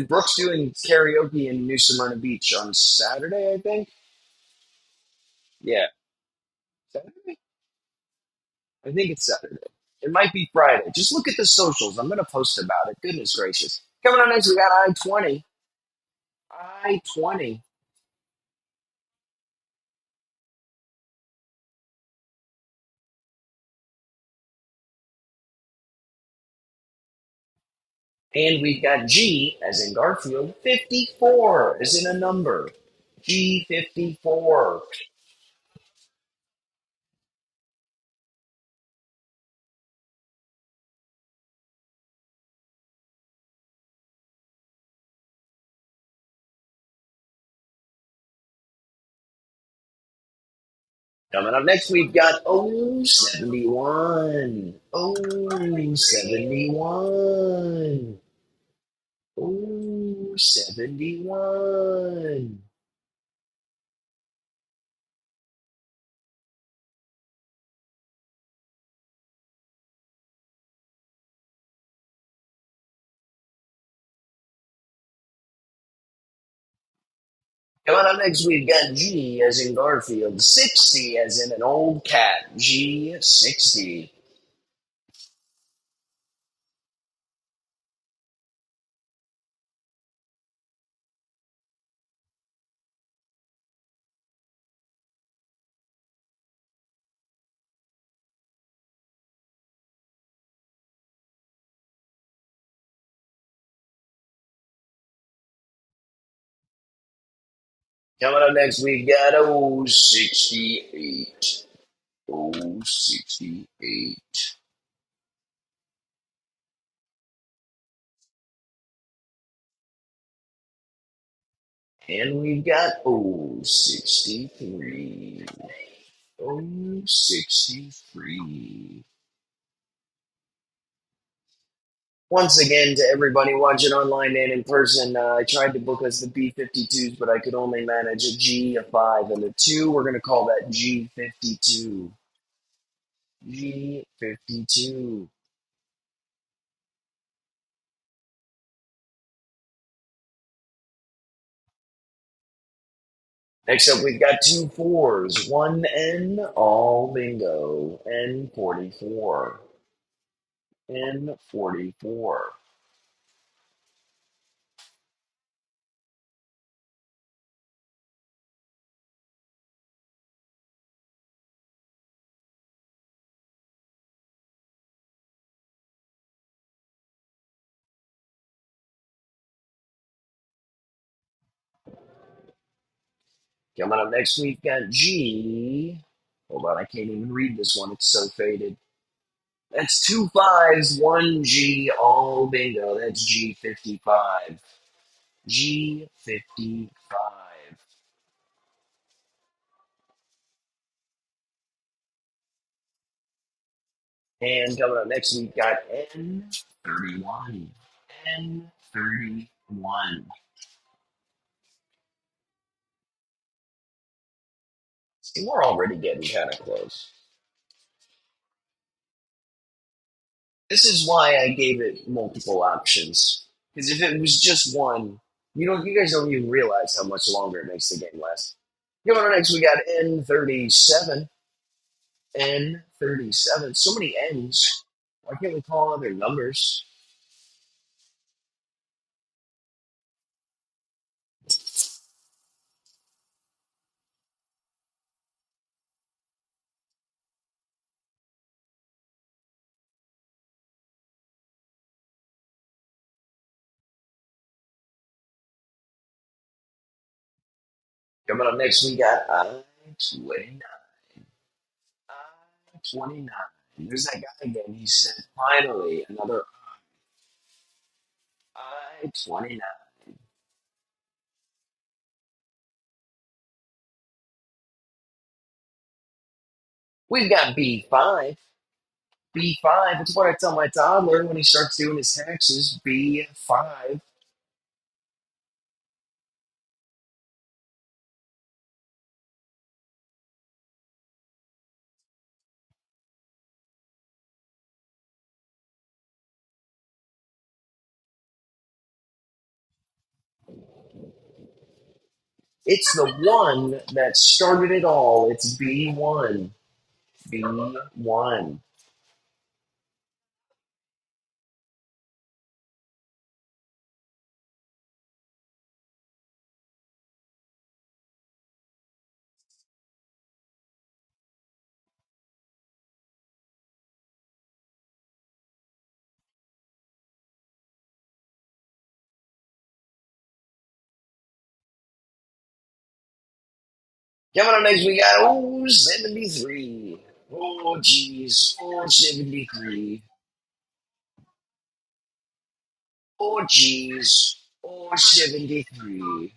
Brooks doing karaoke in New Smyrna Beach on Saturday, I think. Yeah, Saturday. I think it's Saturday. It might be Friday. Just look at the socials. I'm going to post about it. Goodness gracious. Coming on next, we got I-20. I-20. And we've got G, as in Garfield, 54, as in a number. G54. Coming up next, we've got 071. 071. 071. Coming up next, we've got G as in Garfield, 60 as in an old cat. G60. Coming up next, we've got 068. 068. And we've got 063. 063. Once again, to everybody watching online and in person, I tried to book us the B52s, but I could only manage a G, a 5, and a 2. We're going to call that G52. G52. Next up, we've got two fours, one N, all bingo, N44. N44. Coming up next, we've got G. Hold on, I can't even read this one. It's so faded. That's two fives, one G, all bingo. That's G55. G55. And coming up next, we've got N31. N31. See, we're already getting kind of close. This is why I gave it multiple options. Because if it was just one, you guys don't even realize how much longer it makes the game last. Going on next, we got N37. N37. So many N's. Why can't we call other numbers? Coming up next, we got I-29. I-29. There's that guy again. He said, finally, another I-29. We've got B5. B5. It's what I tell my toddler when he starts doing his taxes. B5. It's the one that started it all. It's B1. B1. Coming up next, we got 73. Oh, geez. Oh, 73. Oh, geez. Oh, 73.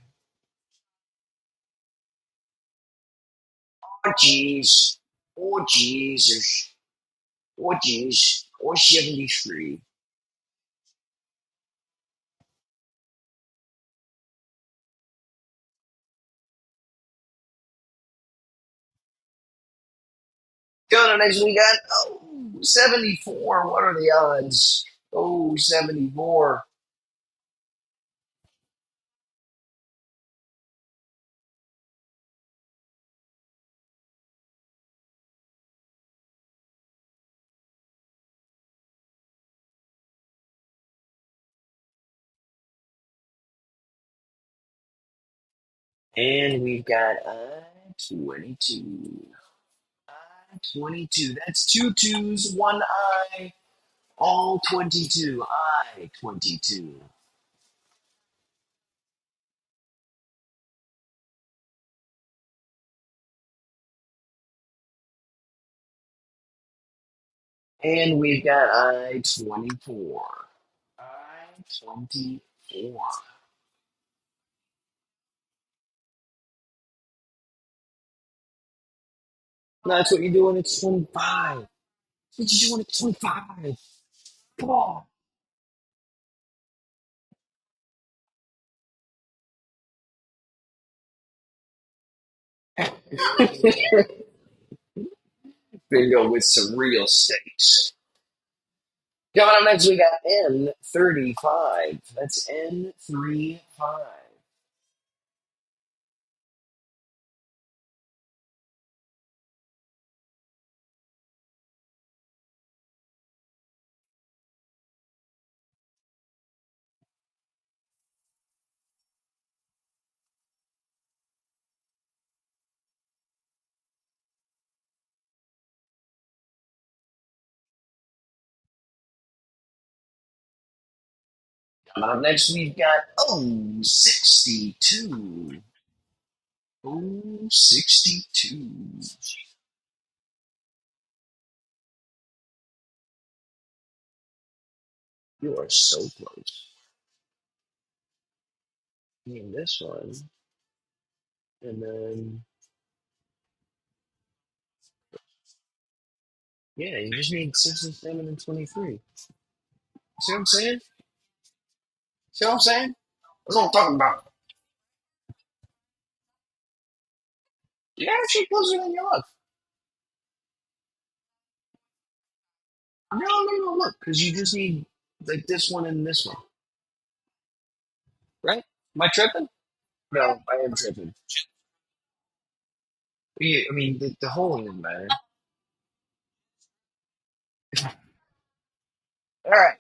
Oh, geez. Oh, Jesus. Oh, geez. Oh, 73. Coming up next, we got 74. What are the odds? Oh, 74. And we've got I-22. I-22. That's two twos, one I, all 22. I-22. And we've got I-24. I-24. That's what you do when it's 25. That's what you do when it's 25. Come on. Bingo with some real stakes. Coming up next, we got N35. That's N35. Coming up next, we've got 62. Oh, 62. You are so close. In this one, and then yeah, you just need 67 and 23. See what I'm saying? See what I'm saying? That's what I'm talking about. You're actually closer than you look. No, look, because you just need like this one and this one, right? Am I tripping? No, I am tripping. Yeah, I mean, the whole doesn't matter. All right.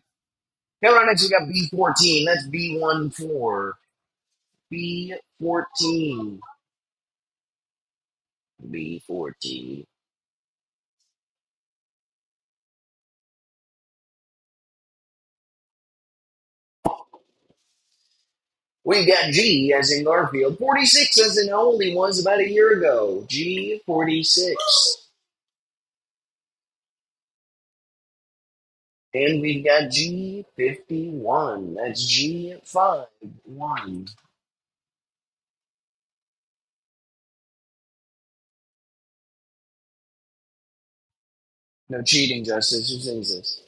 Coming on next, we got B14. That's B14. B14. B14. We got G as in Garfield. 46 as in only was about a year ago. G46. And we've got G51. That's G51. No cheating, Justice. Who sings this?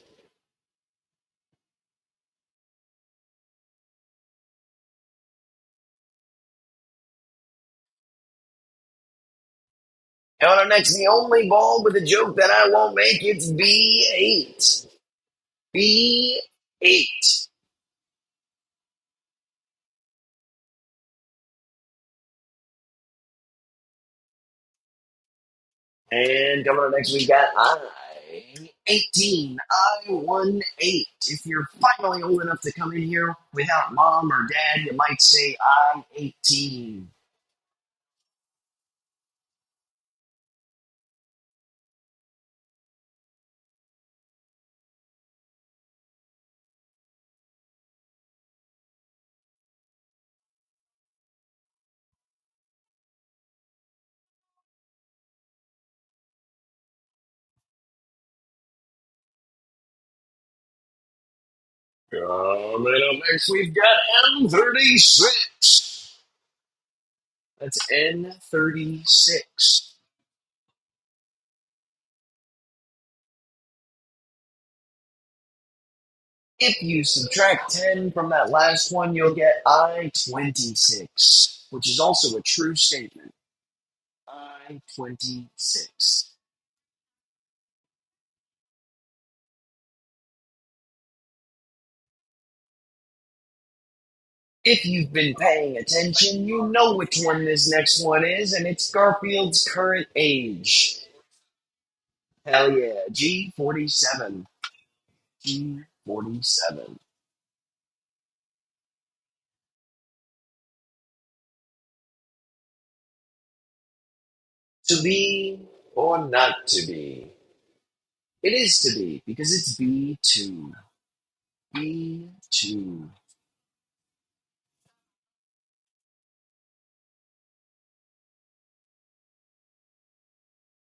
Coming up next, the only ball with a joke that I won't make. It's B8. B8. And coming up next, we got I-18. I-18. If you're finally old enough to come in here without mom or dad, you might say I-18. Coming up next, we've got M36. That's N36. If you subtract 10 from that last one, you'll get I-26, which is also a true statement. I-26. If you've been paying attention, you know which one this next one is, and it's Garfield's current age. Hell yeah, G47. G47. To be or not to be? It is to be, because it's B2. B2.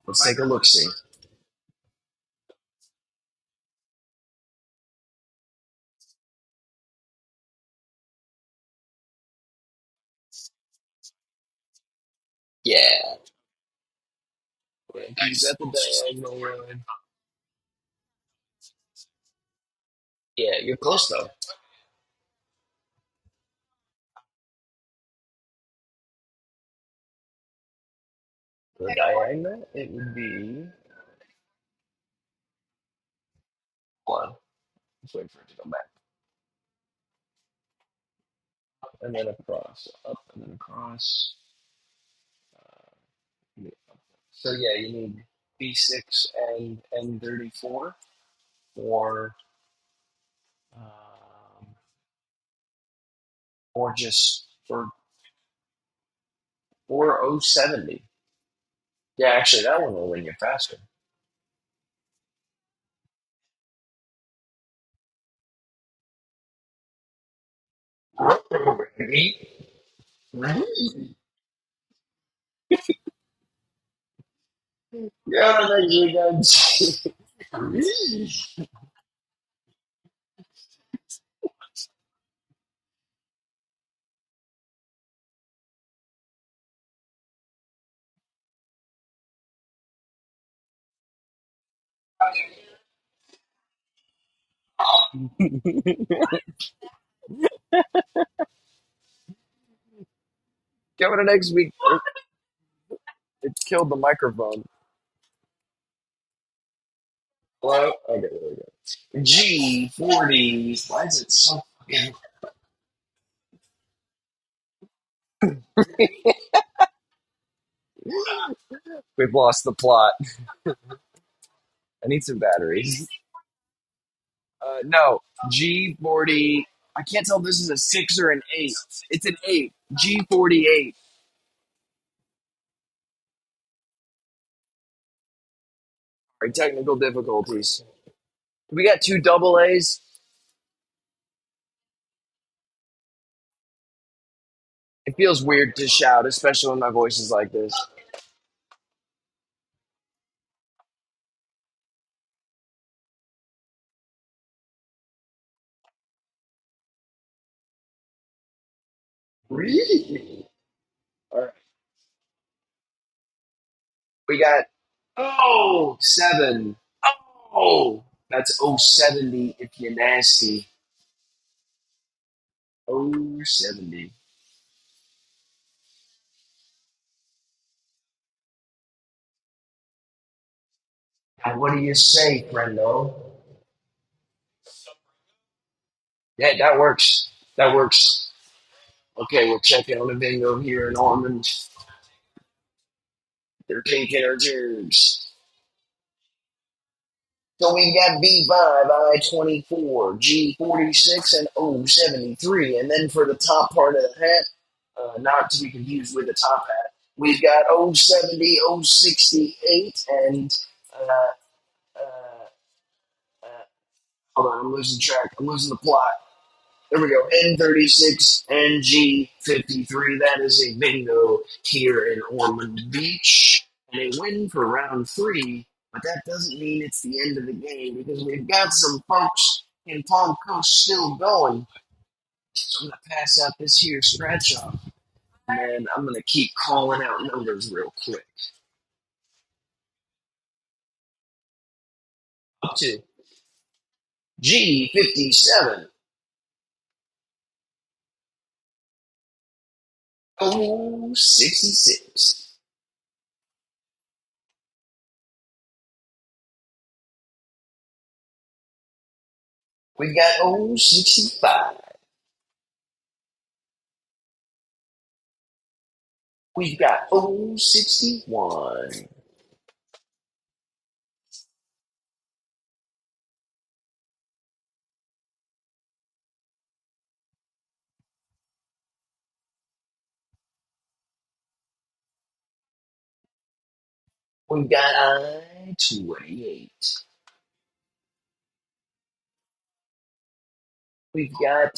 Let's take a look see. Yeah. He's at the diagonal line. Yeah, you're close though. The diagonal, it would be one. Let's wait for it to come back. And then across. Up and then across. So yeah, you need B6 and N34 or um, or just or 070. Yeah, actually that one will win you faster. Yeah, next weekend. Coming to next week. It killed the microphone. Hello? Okay, there we go. G40. Why is it so fucking. We've lost the plot. I need some batteries. No. G40. I can't tell if this is a 6 or an 8. It's an 8. G48. Right, technical difficulties. We got two double A's. It feels weird to shout, especially when my voice is like this. Really? All right. We got 07. Oh, that's 070 if you're nasty. 070. Now, what do you say, friendo? Yeah, that works. That works. Okay, we're checking on a bingo here in Ormond. They're taking our turns. So we've got B5, I-24, G46, and O73. And then for the top part of the hat, not to be confused with the top hat, we've got O70, O68, and uh, uh, uh, hold on, I'm losing track. I'm losing the plot. There we go. N36 and G53. That is a bingo here in Ormond Beach. And a win for round three. But that doesn't mean it's the end of the game because we've got some folks in Palm Coast still going. So I'm going to pass out this here scratch off. And I'm going to keep calling out numbers real quick. Up to G57. Oh, 66. We've got oh 65. We've got oh 61. We've got I-28. We've got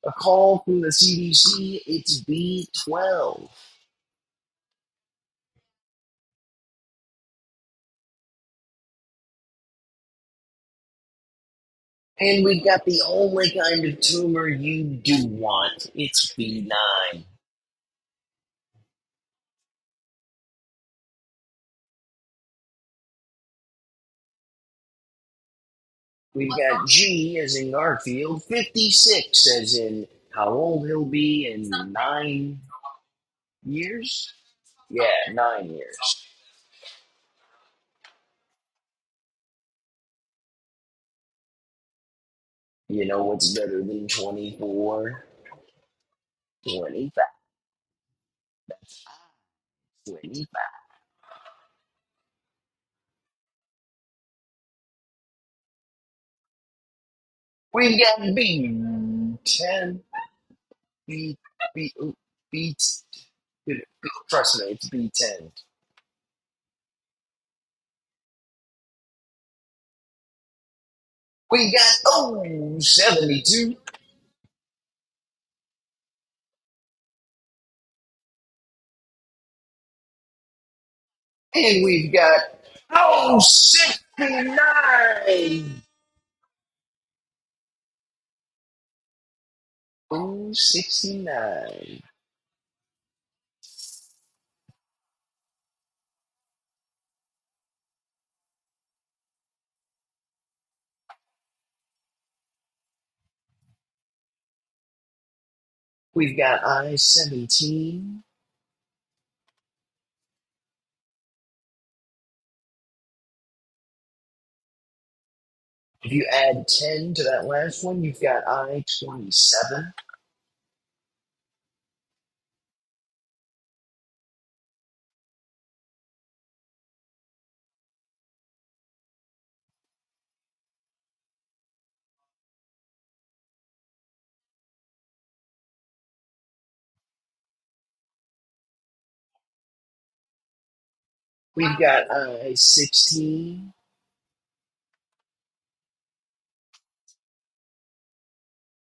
a call from the CDC. It's B12. And we've got the only kind of tumor you do want. It's B9. We've got G as in Garfield, 56 as in how old he'll be in 9 years? Yeah, 9 years. You know what's better than 24? 25. That's 25. We've got B10. B, B, B, trust me, it's B10. We got, oh, 72. And we've got, oh, 69. Oh, 69. We've got I-17. If you add 10 to that last one, you've got I-27. We've got I-16.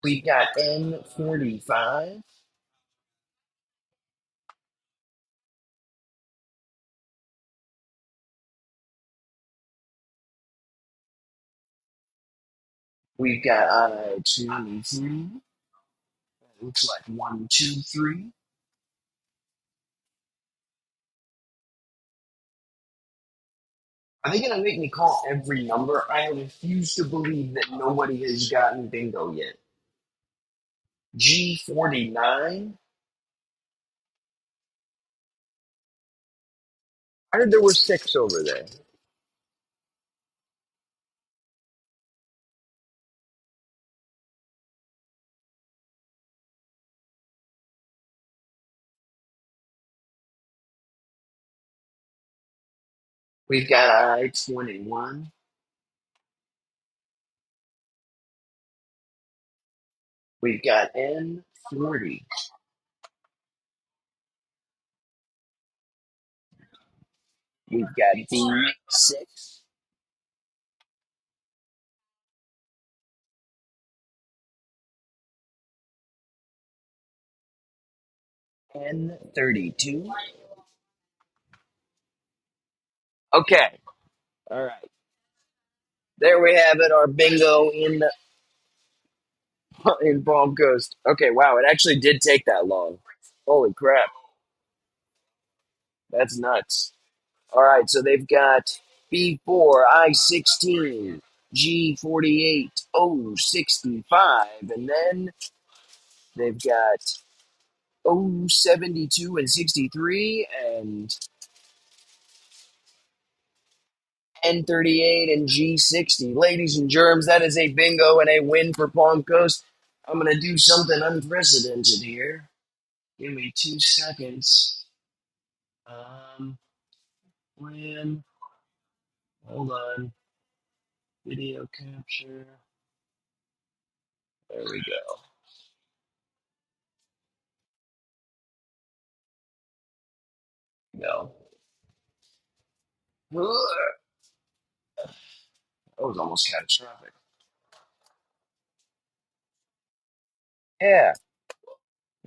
We've got N-45. We've got I-23. Looks like 1, 2, 3. Are they going to make me call every number? I refuse to believe that nobody has gotten bingo yet. G49? I heard there were 6 over there. We've got I-21. We've got N-40. We've got B6. N-32. Okay. All right. There we have it. Our bingo in Palm Coast. Okay. Wow. It actually did take that long. Holy crap. That's nuts. All right. So they've got B4, I-16, G48, O-65, and then they've got O-72 and 63 and N38 and G60. Ladies and germs, that is a bingo and a win for Palm Coast. I'm going to do something unprecedented here. Give me 2 seconds. Um, when, hold on. Video capture. There we go. No. That was almost catastrophic. Yeah,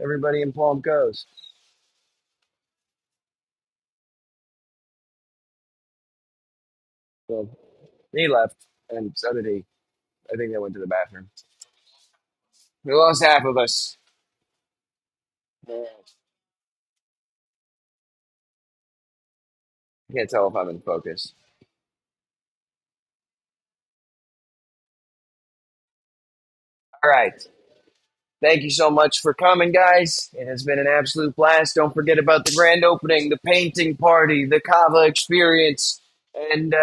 everybody in Palm Coast. So he left, and so did he. I think they went to the bathroom. We lost half of us. Yeah. I can't tell if I'm in focus. All right. Thank you so much for coming, guys. It has been an absolute blast. Don't forget about the grand opening, the painting party, the Kava experience, and